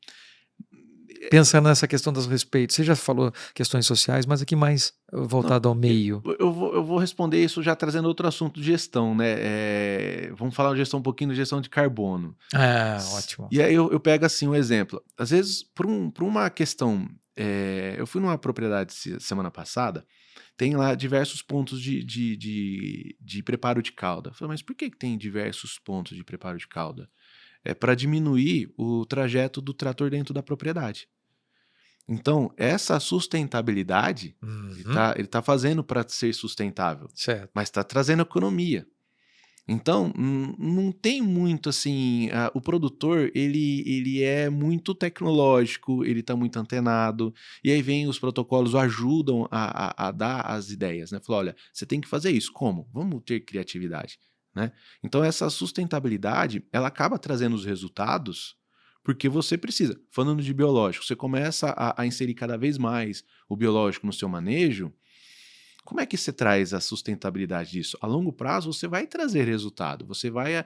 Pensando nessa questão dos respeitos, você já falou questões sociais, mas aqui mais voltado ao meio. Eu vou responder isso já trazendo outro assunto de gestão, né? Vamos falar de gestão um pouquinho de gestão de carbono. Ótimo. E aí eu pego assim um exemplo. Às vezes, por uma questão... eu fui numa propriedade semana passada, tem lá diversos pontos de preparo de calda. Eu falei, mas por que tem diversos pontos de preparo de calda? É para diminuir o trajeto do trator dentro da propriedade. Então, essa sustentabilidade, ele tá fazendo para ser sustentável, certo, mas está trazendo economia. Então, não tem muito assim, o produtor, ele é muito tecnológico, ele está muito antenado, e aí vem os protocolos, ajudam a dar as ideias, né? Falou, olha, você tem que fazer isso, como? Vamos ter criatividade, né? Então, essa sustentabilidade, ela acaba trazendo os resultados, porque você precisa. Falando de biológico, você começa a inserir cada vez mais o biológico no seu manejo, Como é que você traz a sustentabilidade disso? A longo prazo, você vai trazer resultado, você vai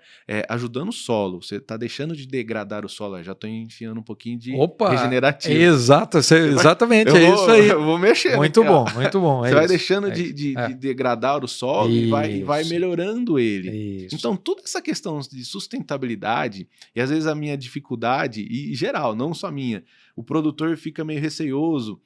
ajudando o solo, você está deixando de degradar o solo. Eu já estou enfiando um pouquinho de regenerativo. Exato, exatamente, isso aí. Eu vou mexendo. Muito bom, muito bom. Você vai deixando de degradar o solo e vai melhorando ele. Isso. Então, toda essa questão de sustentabilidade, e às vezes a minha dificuldade, e geral, não só minha, o produtor fica meio receioso,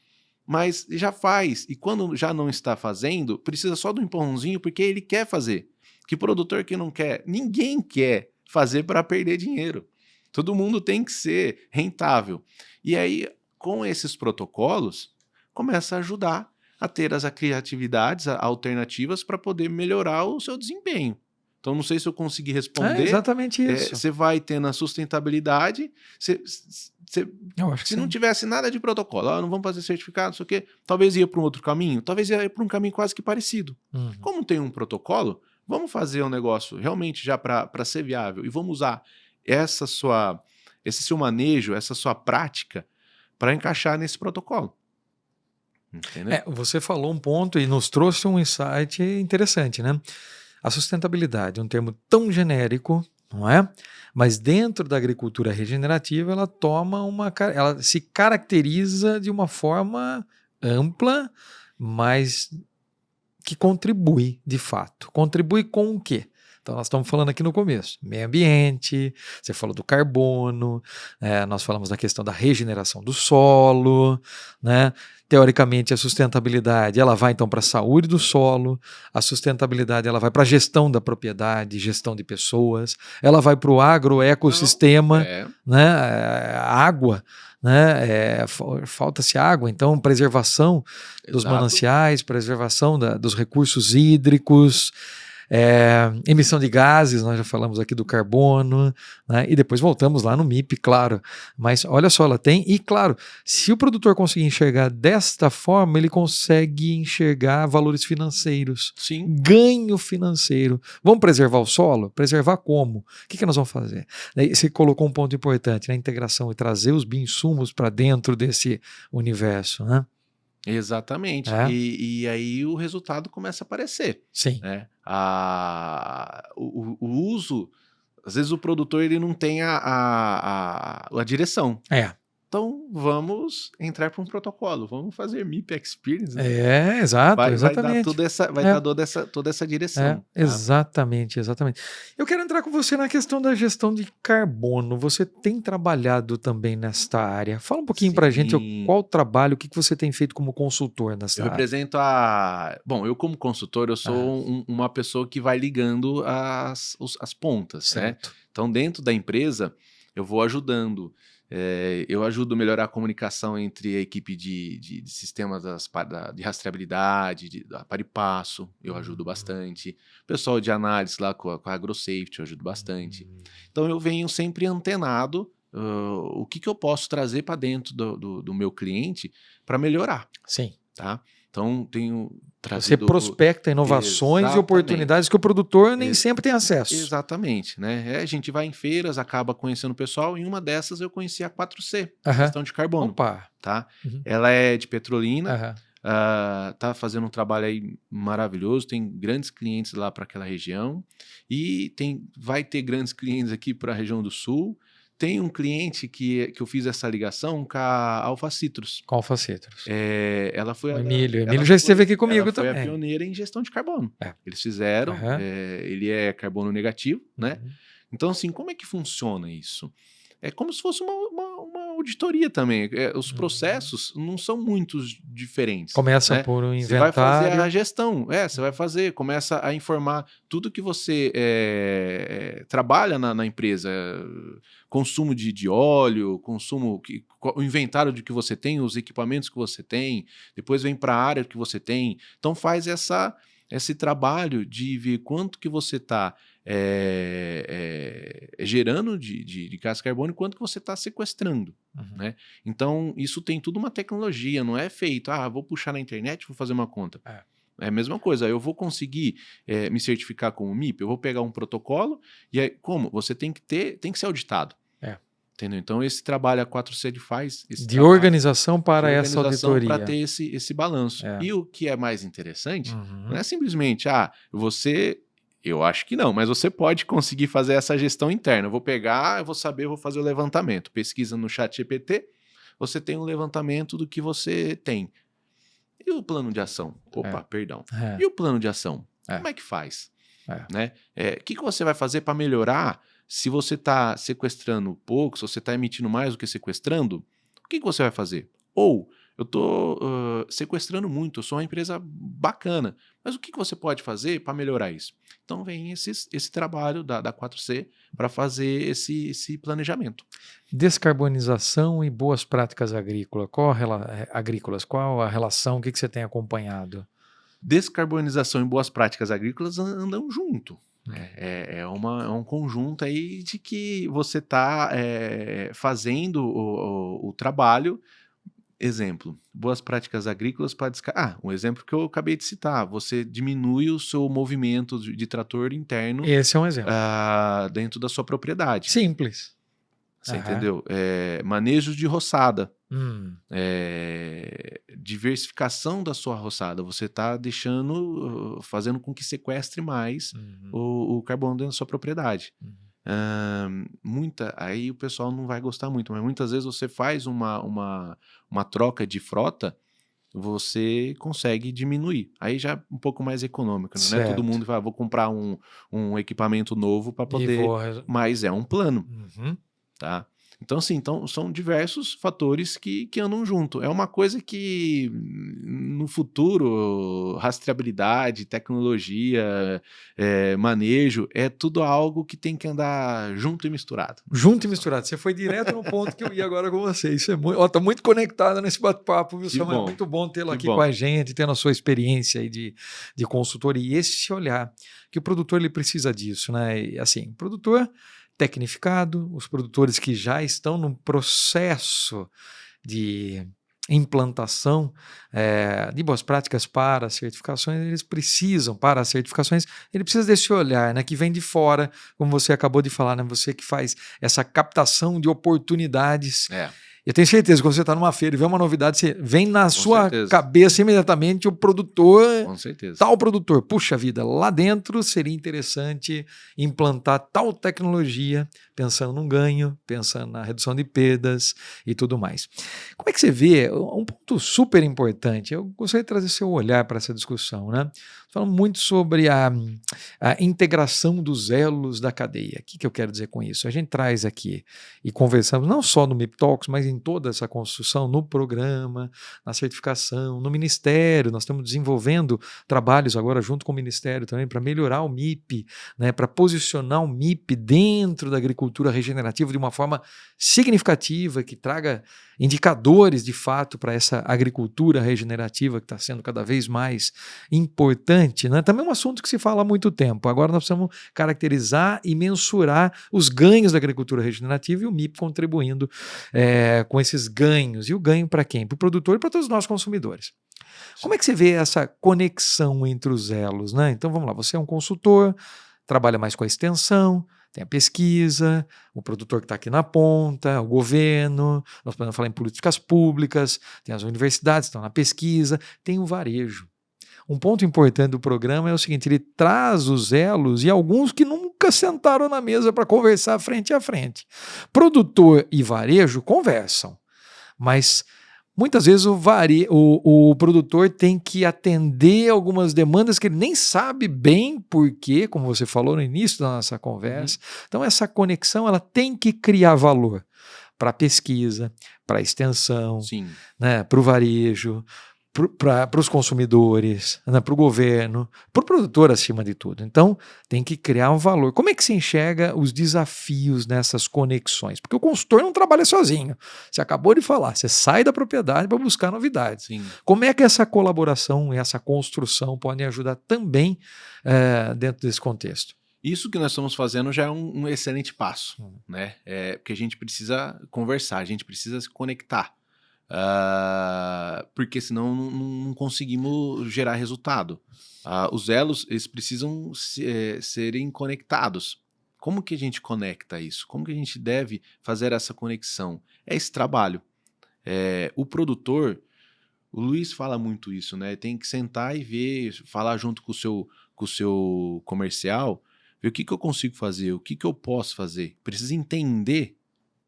mas já faz. E quando já não está fazendo, precisa só do empurrãozinho, porque ele quer fazer. Que produtor que não quer? Ninguém quer fazer para perder dinheiro. Todo mundo tem que ser rentável. E aí, com esses protocolos, começa a ajudar a ter as criatividades alternativas para poder melhorar o seu desempenho. Então, não sei se eu consegui responder. É exatamente isso. Você vai tendo a sustentabilidade. Se não tivesse nada de protocolo, não vamos fazer certificado, não sei o quê, talvez ia para um outro caminho, talvez ia para um caminho quase que parecido. Como tem um protocolo, vamos fazer um negócio realmente já para ser viável e vamos usar esse seu manejo, essa sua prática para encaixar nesse protocolo. Entendeu? Você falou um ponto e nos trouxe um insight interessante, né? A sustentabilidade é um termo tão genérico, não é? Mas dentro da agricultura regenerativa, ela se caracteriza de uma forma ampla, mas que contribui de fato. Contribui com o quê? Então, nós estamos falando aqui no começo, meio ambiente, você falou do carbono, nós falamos da questão da regeneração do solo, né? Teoricamente, a sustentabilidade ela vai então para a saúde do solo, a sustentabilidade ela vai para a gestão da propriedade, gestão de pessoas, ela vai para o agroecossistema, né? Água, né? Falta-se água, então preservação dos mananciais, preservação dos recursos hídricos, emissão de gases, nós já falamos aqui do carbono, né? E depois voltamos lá no MIP, claro, mas olha só, ela tem, e claro, se o produtor conseguir enxergar desta forma, ele consegue enxergar valores financeiros, Sim. Ganho financeiro. Vamos preservar o solo? Preservar como? O que nós vamos fazer? Daí você colocou um ponto importante, né? A integração e trazer os bioinsumos para dentro desse universo, né? Exatamente. E aí o resultado começa a aparecer. Sim. Né? O uso, às vezes o produtor ele não tem a direção. Então vamos entrar para um protocolo, vamos fazer MIP Experience. Né? Exato, exatamente. Vai dar toda essa direção. Tá? Exatamente. Eu quero entrar com você na questão da gestão de carbono. Você tem trabalhado também nesta área. Fala um pouquinho para a gente qual o trabalho, o que você tem feito como consultor nessa área. Eu represento Bom, eu como consultor, eu sou uma pessoa que vai ligando as pontas. Certo. Né? Então, dentro da empresa, eu vou ajudando. Eu ajudo a melhorar a comunicação entre a equipe de sistemas de rastreabilidade, da Paripasso, eu ajudo bastante. O pessoal de análise lá com a AgroSafety, eu ajudo bastante. Então eu venho sempre antenado o que eu posso trazer para dentro do meu cliente para melhorar. Sim. Tá? Então tenho trazido... Você prospecta inovações e oportunidades que o produtor nem sempre tem acesso. Exatamente. Né? A gente vai em feiras, acaba conhecendo o pessoal. Em uma dessas eu conheci a 4C, questão de carbono. Opa! Tá? Ela é de Petrolina, tá fazendo um trabalho aí maravilhoso, tem grandes clientes lá para aquela região e vai ter grandes clientes aqui para a região do Sul. Tem um cliente que eu fiz essa ligação com a Alfa Citrus. Com a Alfa Citrus. Ela foi o Emílio já esteve aqui comigo também. Ela foi a pioneira em gestão de carbono. Eles fizeram, ele é carbono negativo, né? Então, assim, como é que funciona isso? É como se fosse uma auditoria também. Os processos não são muito diferentes. Começa né? por um inventário. Você vai fazer a gestão. Você vai fazer, começa a informar tudo que você trabalha na empresa. Consumo de óleo, o inventário de que você tem, os equipamentos que você tem. Depois vem para a área que você tem. Então faz esse trabalho de ver quanto que você está gerando de gás carbônico e quanto que você está sequestrando. Né? Então, isso tem tudo uma tecnologia, não é feito, vou puxar na internet, vou fazer uma conta. É a mesma coisa, eu vou conseguir me certificar como MIP, eu vou pegar um protocolo e como? Você tem que ser auditado. Entendeu? Então, esse trabalho a 4C faz. Esse De trabalho organização para essa auditoria. para ter esse balanço. É. E o que é mais interessante, Uhum. não é simplesmente, eu acho que não, mas você pode conseguir fazer essa gestão interna. Eu vou pegar, eu vou fazer o levantamento. Pesquisa no ChatGPT, você tem um levantamento do que você tem. E o plano de ação? Perdão. É. E o plano de ação? É. Como é que faz? É. Né? O que você vai fazer para melhorar? Se você está sequestrando pouco, se você está emitindo mais do que sequestrando, o que você vai fazer? Ou, eu estou sequestrando muito, eu sou uma empresa bacana, mas o que você pode fazer para melhorar isso? Então vem esse trabalho da 4C para fazer esse planejamento. Descarbonização e boas práticas agrícolas. Qual a relação? O que você tem acompanhado? Descarbonização e boas práticas agrícolas andam junto. É um conjunto aí de que você está fazendo o trabalho. Exemplo, boas práticas agrícolas para um exemplo que eu acabei de citar, você diminui o seu movimento de trator interno Esse é um exemplo. Dentro da sua propriedade. Simples. Você entendeu? Manejo de roçada. Diversificação da sua roçada. Você está fazendo com que sequestre mais o carbono dentro da sua propriedade. Aí o pessoal não vai gostar muito, mas muitas vezes você faz uma troca de frota, você consegue diminuir. Aí já é um pouco mais econômico, não é todo mundo vai, vou comprar um equipamento novo para poder, mas é um plano, tá? Então, assim, são diversos fatores que andam junto. É uma coisa que, no futuro, rastreabilidade, tecnologia, manejo, é tudo algo que tem que andar junto e misturado. Junto e misturado. Você foi direto no ponto que eu ia agora com você. Isso é muito... Tô muito conectado nesse bate-papo, viu, Samuel? É muito bom tê-lo aqui com a gente, tendo a sua experiência aí de consultoria. E esse olhar que o produtor ele precisa disso, né? E, assim, o produtor tecnificado, os produtores que já estão num processo de implantação de boas práticas para as certificações, ele precisa desse olhar, né, que vem de fora, como você acabou de falar, né, você que faz essa captação de oportunidades. Eu tenho certeza que quando você está numa feira e vê uma novidade, você vem na sua cabeça imediatamente o produtor, tal produtor. Puxa vida, lá dentro seria interessante implantar tal tecnologia, pensando num ganho, pensando na redução de perdas e tudo mais. Como é que você vê? Um ponto super importante, eu gostaria de trazer seu olhar para essa discussão, né? Falando muito sobre a integração dos elos da cadeia. O que eu quero dizer com isso? A gente traz aqui e conversamos não só no MIP Talks, mas em toda essa construção, no programa, na certificação, no Ministério. Nós estamos desenvolvendo trabalhos agora junto com o Ministério também para melhorar o MIP, né, para posicionar o MIP dentro da agricultura regenerativa de uma forma significativa, que traga indicadores de fato para essa agricultura regenerativa que está sendo cada vez mais importante, né? Também é um assunto que se fala há muito tempo. Agora nós precisamos caracterizar e mensurar os ganhos da agricultura regenerativa e o MIP contribuindo com esses ganhos. E o ganho para quem? Para o produtor e para todos nós consumidores. Como é que você vê essa conexão entre os elos, né? Então vamos lá, você é um consultor, trabalha mais com a extensão, tem a pesquisa, o produtor que está aqui na ponta, o governo, nós podemos falar em políticas públicas, tem as universidades que estão na pesquisa, tem o varejo. Um ponto importante do programa é o seguinte, ele traz os elos e alguns que nunca sentaram na mesa para conversar frente a frente. Produtor e varejo conversam, mas muitas vezes o produtor tem que atender algumas demandas que ele nem sabe bem por quê, como você falou no início da nossa conversa. Então essa conexão ela tem que criar valor para a pesquisa, para a extensão, né, para o varejo, para os consumidores, né, para o governo, para o produtor acima de tudo. Então, tem que criar um valor. Como é que se enxerga os desafios nessas conexões? Porque o consultor não trabalha sozinho. Você acabou de falar, você sai da propriedade para buscar novidades. Como é que essa colaboração e essa construção podem ajudar também dentro desse contexto? Isso que nós estamos fazendo já é um excelente passo, né? Porque a gente precisa conversar, a gente precisa se conectar. Porque senão não conseguimos gerar resultado. Os elos eles precisam serem conectados. Como que a gente conecta isso? Como que a gente deve fazer essa conexão? É esse trabalho. O produtor, o Luiz fala muito isso, né? Tem que sentar e ver, falar junto com o seu comercial, ver o que eu consigo fazer, o que eu posso fazer. Precisa entender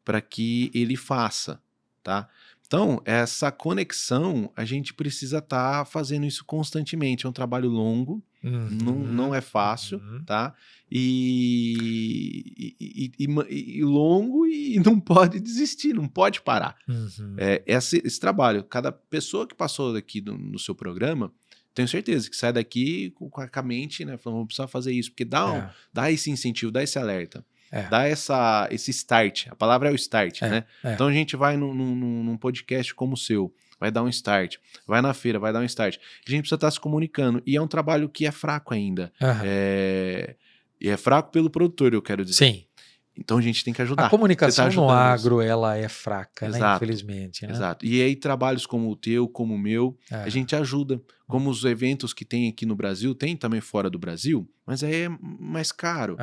para que ele faça, tá? Então, essa conexão, a gente precisa estar fazendo isso constantemente. É um trabalho longo, não é fácil, tá? E longo e não pode desistir, não pode parar. Esse trabalho, cada pessoa que passou daqui no seu programa, tenho certeza que sai daqui com a mente, né? Falando, vou precisar fazer isso, porque dá esse incentivo, dá esse alerta. Dá esse start, a palavra é o start, né? Então a gente vai num podcast como o seu, vai dar um start, vai na feira, vai dar um start. A gente precisa estar se comunicando, e é um trabalho que é fraco ainda. E é fraco pelo produtor, eu quero dizer. Sim. Então a gente tem que ajudar. A comunicação no agro, ela é fraca, né? Infelizmente. Né? Exato. E aí trabalhos como o teu, como o meu, a gente ajuda. Como os eventos que tem aqui no Brasil, tem também fora do Brasil, mas aí é mais caro.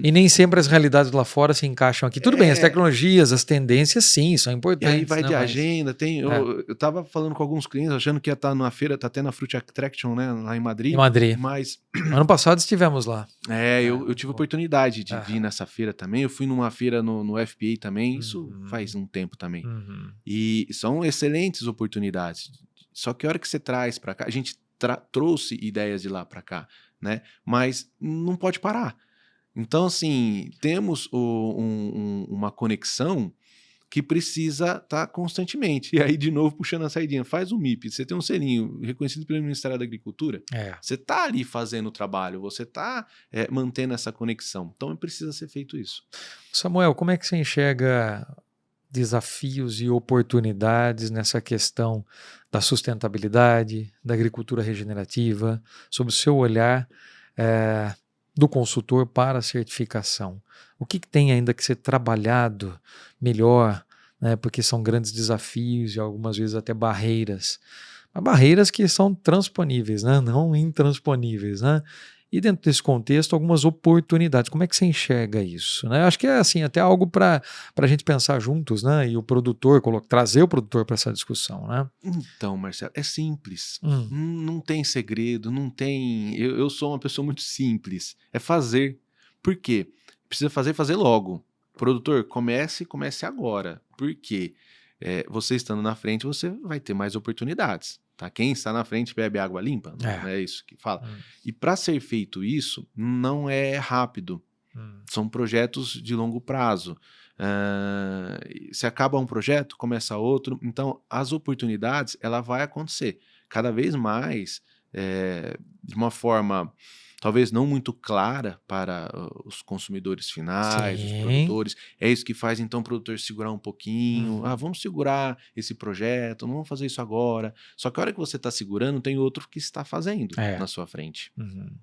E nem sempre as realidades lá fora se encaixam aqui. Tudo bem, as tecnologias, as tendências, sim, são importantes. E aí vai de agenda. Eu tava falando com alguns clientes, achando que ia estar numa feira, tá tendo a Fruit Attraction, né, lá em Madrid. Mas ano passado estivemos lá. Eu tive a oportunidade de vir nessa feira também. Eu fui numa feira no FBA também, isso faz um tempo também. E são excelentes oportunidades. Só que a hora que você traz para cá, a gente trouxe ideias de lá para cá, né? Mas não pode parar. Então, assim, temos uma conexão que precisa estar constantemente. E aí, de novo, puxando a sardinha, faz um MIP, você tem um selinho reconhecido pelo Ministério da Agricultura, você está ali fazendo o trabalho, você está mantendo essa conexão. Então, precisa ser feito isso. Samuel, como é que você enxerga desafios e oportunidades nessa questão da sustentabilidade, da agricultura regenerativa, sob o seu olhar do consultor para a certificação? O que tem ainda que ser trabalhado melhor, né, porque são grandes desafios e algumas vezes até barreiras, mas barreiras que são transponíveis, né, não intransponíveis, né? E dentro desse contexto, algumas oportunidades. Como é que você enxerga isso? Né? Acho que é assim, até algo para a gente pensar juntos, né? E o produtor, trazer o produtor para essa discussão. Né? Então, Marcelo, é simples. Não tem segredo, não tem... Eu sou uma pessoa muito simples. É fazer. Por quê? Precisa fazer logo. Produtor, comece agora. Por quê? Você estando na frente, você vai ter mais oportunidades. Tá? Quem está na frente bebe água limpa, não é isso que fala. E para ser feito isso, não é rápido. São projetos de longo prazo. Se acaba um projeto, começa outro. Então, as oportunidades, ela vai acontecer. Cada vez mais, de uma forma talvez não muito clara para os consumidores finais, os produtores. É isso que faz, então, o produtor segurar um pouquinho. Vamos segurar esse projeto, não vamos fazer isso agora. Só que a hora que você está segurando, tem outro que está fazendo na sua frente.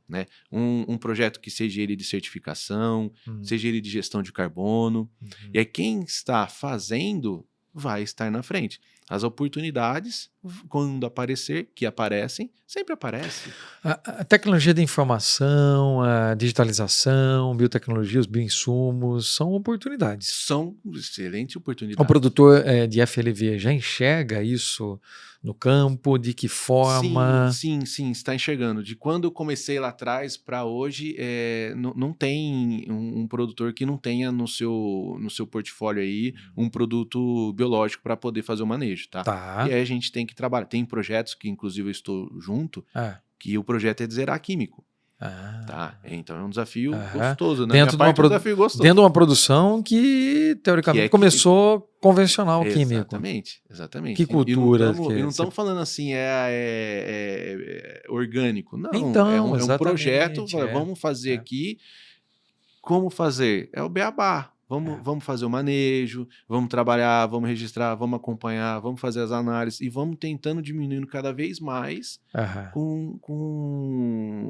Né? Um projeto que seja ele de certificação, seja ele de gestão de carbono. E aí quem está fazendo vai estar na frente. As oportunidades, quando aparecer, que aparecem, sempre aparece. A tecnologia da informação, a digitalização, biotecnologia, os bioinsumos, são oportunidades. São excelentes oportunidades. O produtor de FLV já enxerga isso no campo? De que forma? Sim, está enxergando. De quando eu comecei lá atrás para hoje, não tem um produtor que não tenha no seu portfólio aí um produto biológico para poder fazer o manejo, tá? E aí a gente tem que trabalhar. Tem projetos que, inclusive, eu estou junto, que o projeto é de zerar químico. Tá? Então é um desafio gostoso, né? Dentro de uma produção que, teoricamente, começou convencional químico. Exatamente. Que cultura. E não estamos falando assim, orgânico. Não, então, é um projeto, vamos fazer aqui. Como fazer? É o beabá. Vamos fazer o manejo, vamos trabalhar, vamos registrar, vamos acompanhar, vamos fazer as análises e vamos tentando diminuindo cada vez mais com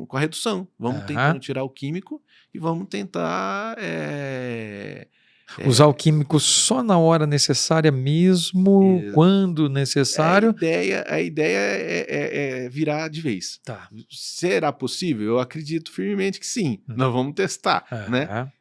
a redução. Vamos tentando tirar o químico e vamos tentar Usar o químico só na hora necessária mesmo, quando necessário. A ideia é virar de vez. Tá. Será possível? Eu acredito firmemente que sim. Nós vamos testar, né?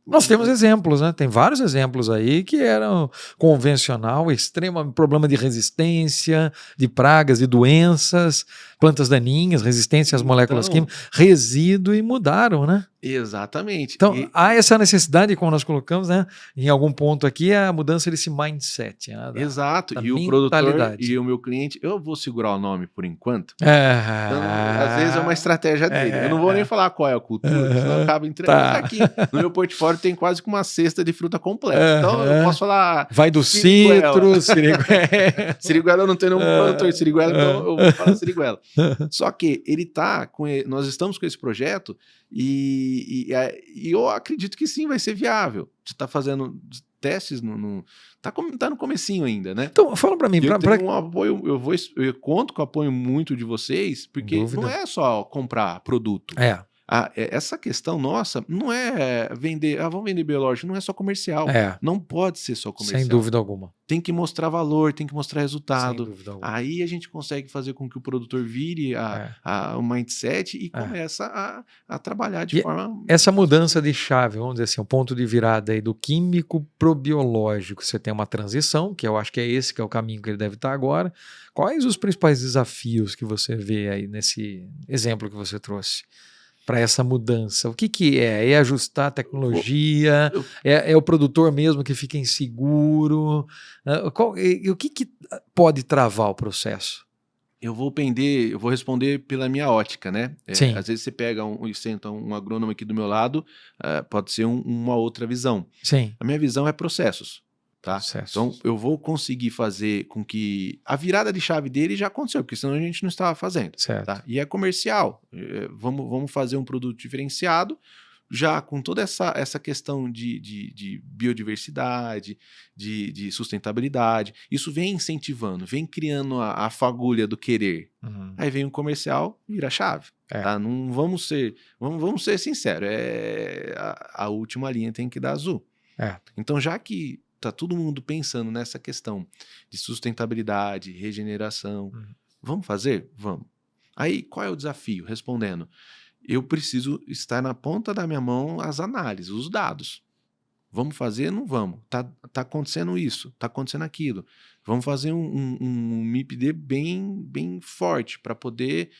Nós temos exemplos, né? Tem vários exemplos aí que eram convencional, extremo problema de resistência, de pragas, de doenças, plantas daninhas, resistência às moléculas químicas, resíduo e mudaram, né? Exatamente. Então, há essa necessidade, como nós colocamos, né? Em algum ponto aqui, a mudança desse mindset. Né? Exato. Da e o produtor e o meu cliente, eu vou segurar o nome por enquanto. Então, às vezes é uma estratégia dele. Eu não vou nem falar qual é a cultura, senão eu acabo entregando aqui. No meu portfólio tem quase que uma cesta de fruta completa. Então, eu posso falar... Vai do citro, siriguela. Siriguela eu não tenho nenhum produtor de siriguela, então eu vou falar siriguela. Só que nós estamos com esse projeto e eu acredito que sim, vai ser viável. Você está fazendo testes, tá no comecinho ainda, né? Então, fala para mim. Eu tenho um apoio, eu conto com o apoio muito de vocês, porque não é só comprar produto. Essa questão nossa não é vender, vamos vender biológico, não é só comercial. Não pode ser só comercial. Sem dúvida alguma. Tem que mostrar valor, tem que mostrar resultado. Sem dúvida alguma. Aí a gente consegue fazer com que o produtor vire o mindset e começa a trabalhar de forma... Essa mudança de chave, vamos dizer assim, o ponto de virada aí do químico pro biológico, você tem uma transição, que eu acho que é esse que é o caminho que ele deve estar agora. Quais os principais desafios que você vê aí nesse exemplo que você trouxe? Para essa mudança? O que é? É ajustar a tecnologia? É o produtor mesmo que fica inseguro? O que pode travar o processo? Eu vou responder pela minha ótica, né? Às vezes você pega senta um agrônomo aqui do meu lado, pode ser uma outra visão. Sim. A minha visão é processos. Tá? Então, eu vou conseguir fazer com que a virada de chave dele já aconteceu, porque senão a gente não estava fazendo. Certo. Tá? E é comercial. Vamos fazer um produto diferenciado, já com toda essa questão de biodiversidade, de sustentabilidade. Isso vem incentivando, vem criando a fagulha do querer. Aí vem o comercial, vira a chave. Tá? Não vamos ser sinceros. A última linha tem que dar azul. Então, já que tá todo mundo pensando nessa questão de sustentabilidade, regeneração. Vamos fazer? Vamos. Aí, qual é o desafio? Respondendo, eu preciso estar na ponta da minha mão as análises, os dados. Vamos fazer? Não vamos. Tá acontecendo isso, tá acontecendo aquilo. Vamos fazer um MIPD bem forte para poder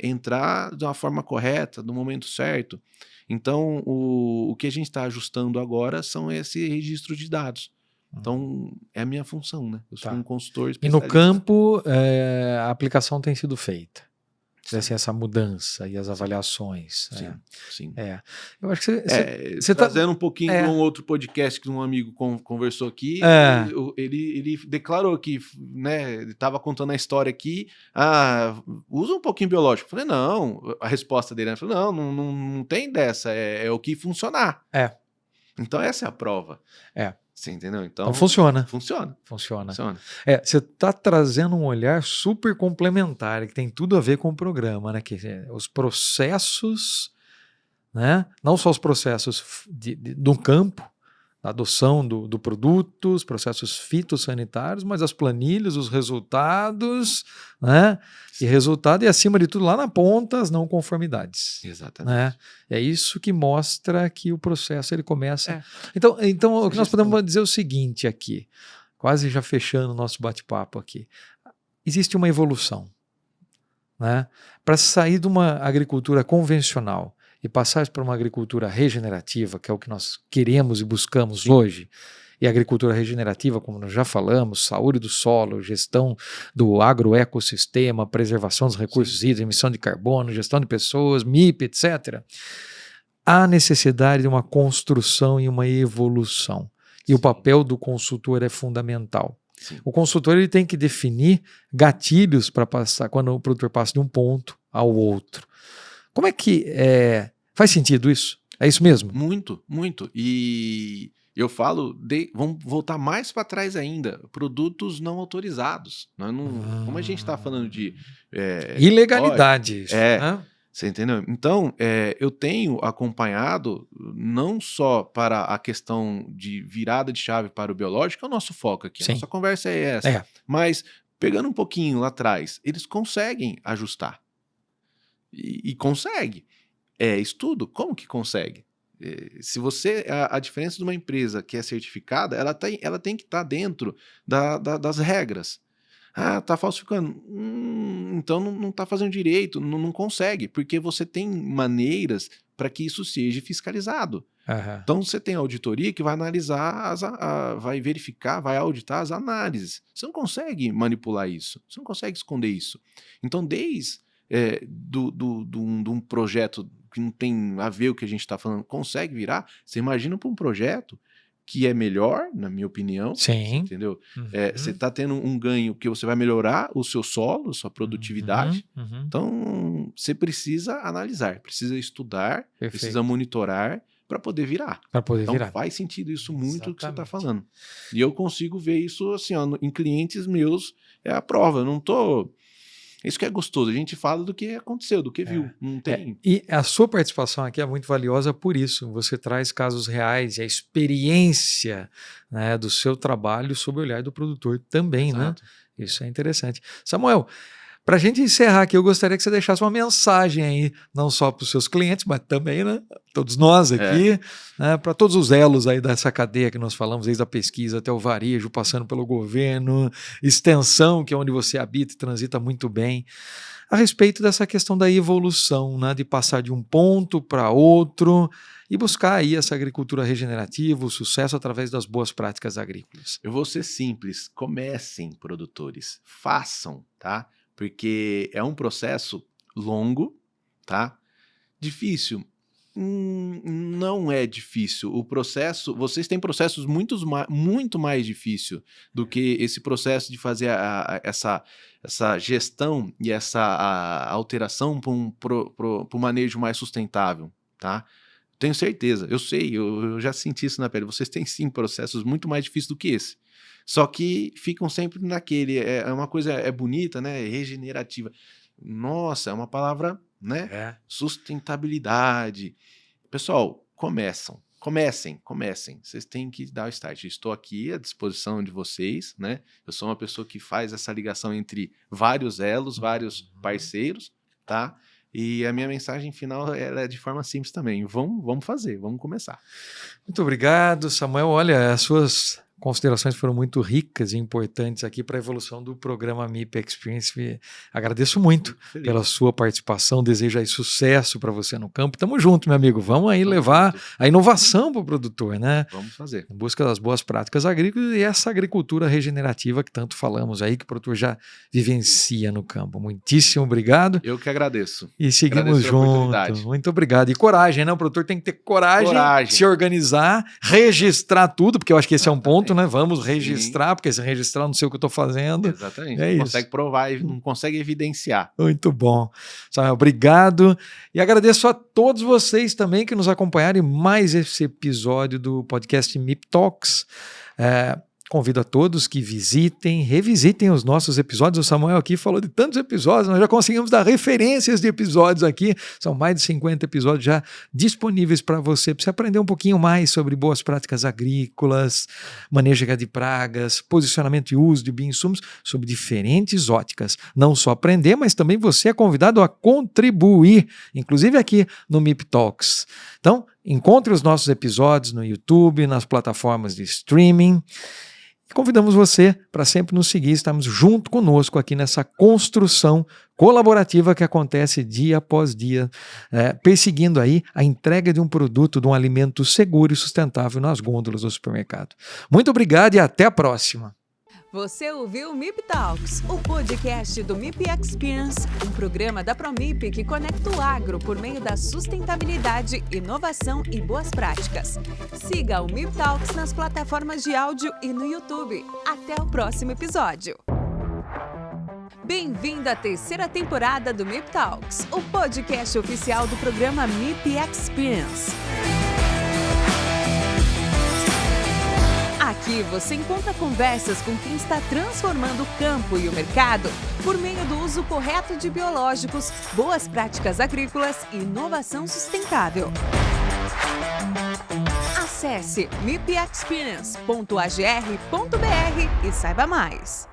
entrar de uma forma correta, no momento certo. Então, o que a gente está ajustando agora são esse registro de dados. Então, é a minha função, né? Eu sou um consultor especialista. E no campo, a aplicação tem sido feita. Assim, essa mudança e as avaliações. Sim. Eu acho que você trazendo um pouquinho de um outro podcast que um amigo conversou aqui, ele declarou que, né, ele estava contando a história aqui, usa um pouquinho biológico. Eu falei, não, a resposta dele, ele falou, não tem dessa, é o que funcionar. Então, essa é a prova. Você entendeu? Então funciona. Funciona. Você está trazendo um olhar super complementar, que tem tudo a ver com o programa, né? Que os processos, né? Não só os processos do campo, da adoção do produto, os processos fitossanitários, mas as planilhas, os resultados, né? E acima de tudo, lá na ponta, as não conformidades. Exatamente. Né? É isso que mostra que o processo ele começa. Então o que nós podemos dizer é o seguinte aqui, quase já fechando o nosso bate-papo aqui. Existe uma evolução, né? Para sair de uma agricultura convencional e passar para uma agricultura regenerativa, que é o que nós queremos e buscamos hoje, e a agricultura regenerativa, como nós já falamos, saúde do solo, gestão do agroecossistema, preservação dos recursos hídricos, emissão de carbono, gestão de pessoas, MIP, etc. Há necessidade de uma construção e uma evolução. E o papel do consultor é fundamental. O consultor ele tem que definir gatilhos para passar, quando o produtor passa de um ponto ao outro. Como é que faz sentido isso? É isso mesmo? Muito, muito. E eu falo, vamos voltar mais para trás ainda, produtos não autorizados. Como a gente está falando de... ilegalidade. Né? Você entendeu? Então, eu tenho acompanhado não só para a questão de virada de chave para o biológico, é o nosso foco aqui, Sim. a nossa conversa é essa. Mas, pegando um pouquinho lá atrás, eles conseguem ajustar. E consegue. É estudo, como que consegue? Se você... A diferença de uma empresa que é certificada, ela tem que estar dentro das regras. Ah, tá falsificando. Então não tá fazendo direito, não consegue, porque você tem maneiras para que isso seja fiscalizado. Uhum. Então você tem a auditoria que vai analisar, vai verificar, vai auditar as análises. Você não consegue manipular isso, você não consegue esconder isso. Então, desde de um projeto que não tem a ver com o que a gente está falando, consegue virar, você imagina para um projeto que é melhor, na minha opinião. Sim. Entendeu? Você está tendo um ganho que você vai melhorar o seu solo, sua produtividade. Então, você precisa analisar, precisa estudar, precisa monitorar para poder virar. Então, faz sentido isso muito o que você está falando. E eu consigo ver isso assim, ó, em clientes meus, é a prova. Eu não tô... Isso que é gostoso, a gente fala do que aconteceu, do que viu, não tem... E a sua participação aqui é muito valiosa por isso, você traz casos reais e a experiência, né, do seu trabalho sob o olhar do produtor também, Exato. Né? Isso é interessante. Samuel, para a gente encerrar aqui, eu gostaria que você deixasse uma mensagem aí, não só para os seus clientes, mas também, né, todos nós aqui, né, para todos os elos aí dessa cadeia que nós falamos, desde a pesquisa até o varejo, passando pelo governo, extensão, que é onde você habita e transita muito bem, a respeito dessa questão da evolução, né, de passar de um ponto para outro e buscar aí essa agricultura regenerativa, o sucesso através das boas práticas agrícolas. Eu vou ser simples, comecem, produtores, façam, tá? Porque é um processo longo, tá? Difícil? Não é difícil. O processo, vocês têm processos muito mais difíceis do que esse processo de fazer essa gestão e essa alteração para um manejo mais sustentável, tá? Tenho certeza, eu sei, eu já senti isso na pele. Vocês têm sim processos muito mais difíceis do que esse. Só que ficam sempre naquele, é uma coisa, é bonita, né? Regenerativa. Nossa, é uma palavra, né? Sustentabilidade. Pessoal, comecem. Vocês têm que dar o start. Estou aqui à disposição de vocês, né? Eu sou uma pessoa que faz essa ligação entre vários elos, vários parceiros, tá? E a minha mensagem final é de forma simples também. Vamos fazer, vamos começar. Muito obrigado, Samuel. Olha, as suas considerações foram muito ricas e importantes aqui para a evolução do programa MIP Experience. Agradeço muito pela sua participação, desejo aí sucesso para você no campo. Tamo junto, meu amigo. Vamos aí levar a inovação para o produtor, né? Vamos fazer. Em busca das boas práticas agrícolas e essa agricultura regenerativa que tanto falamos aí, que o produtor já vivencia no campo. Muitíssimo obrigado. Eu que agradeço. E seguimos juntos. Muito obrigado. E coragem, né? O produtor tem que ter coragem. Se organizar, registrar tudo, porque eu acho que esse é um ponto, né? Vamos registrar, porque se registrar não sei o que eu estou fazendo. Exatamente. Não consegue provar, não consegue evidenciar. Muito bom. Samuel, obrigado. E agradeço a todos vocês também que nos acompanharam em mais esse episódio do podcast MIP Talks. Convido a todos que revisitem os nossos episódios. O Samuel aqui falou de tantos episódios, nós já conseguimos dar referências de episódios aqui. São mais de 50 episódios já disponíveis para você aprender um pouquinho mais sobre boas práticas agrícolas, manejo de pragas, posicionamento e uso de bioinsumos, sob diferentes óticas. Não só aprender, mas também você é convidado a contribuir, inclusive aqui no MIP Talks. Então, encontre os nossos episódios no YouTube, nas plataformas de streaming. E convidamos você para sempre nos seguir, estamos junto conosco aqui nessa construção colaborativa que acontece dia após dia, perseguindo aí a entrega de um produto, de um alimento seguro e sustentável nas gôndolas do supermercado. Muito obrigado e até a próxima. Você ouviu o MIP Talks, o podcast do MIP Experience, um programa da Promip que conecta o agro por meio da sustentabilidade, inovação e boas práticas. Siga o MIP Talks nas plataformas de áudio e no YouTube. Até o próximo episódio. Bem-vindo à 3ª temporada do MIP Talks, o podcast oficial do programa MIP Experience. Aqui você encontra conversas com quem está transformando o campo e o mercado por meio do uso correto de biológicos, boas práticas agrícolas e inovação sustentável. Acesse mipexperience.agr.br e saiba mais.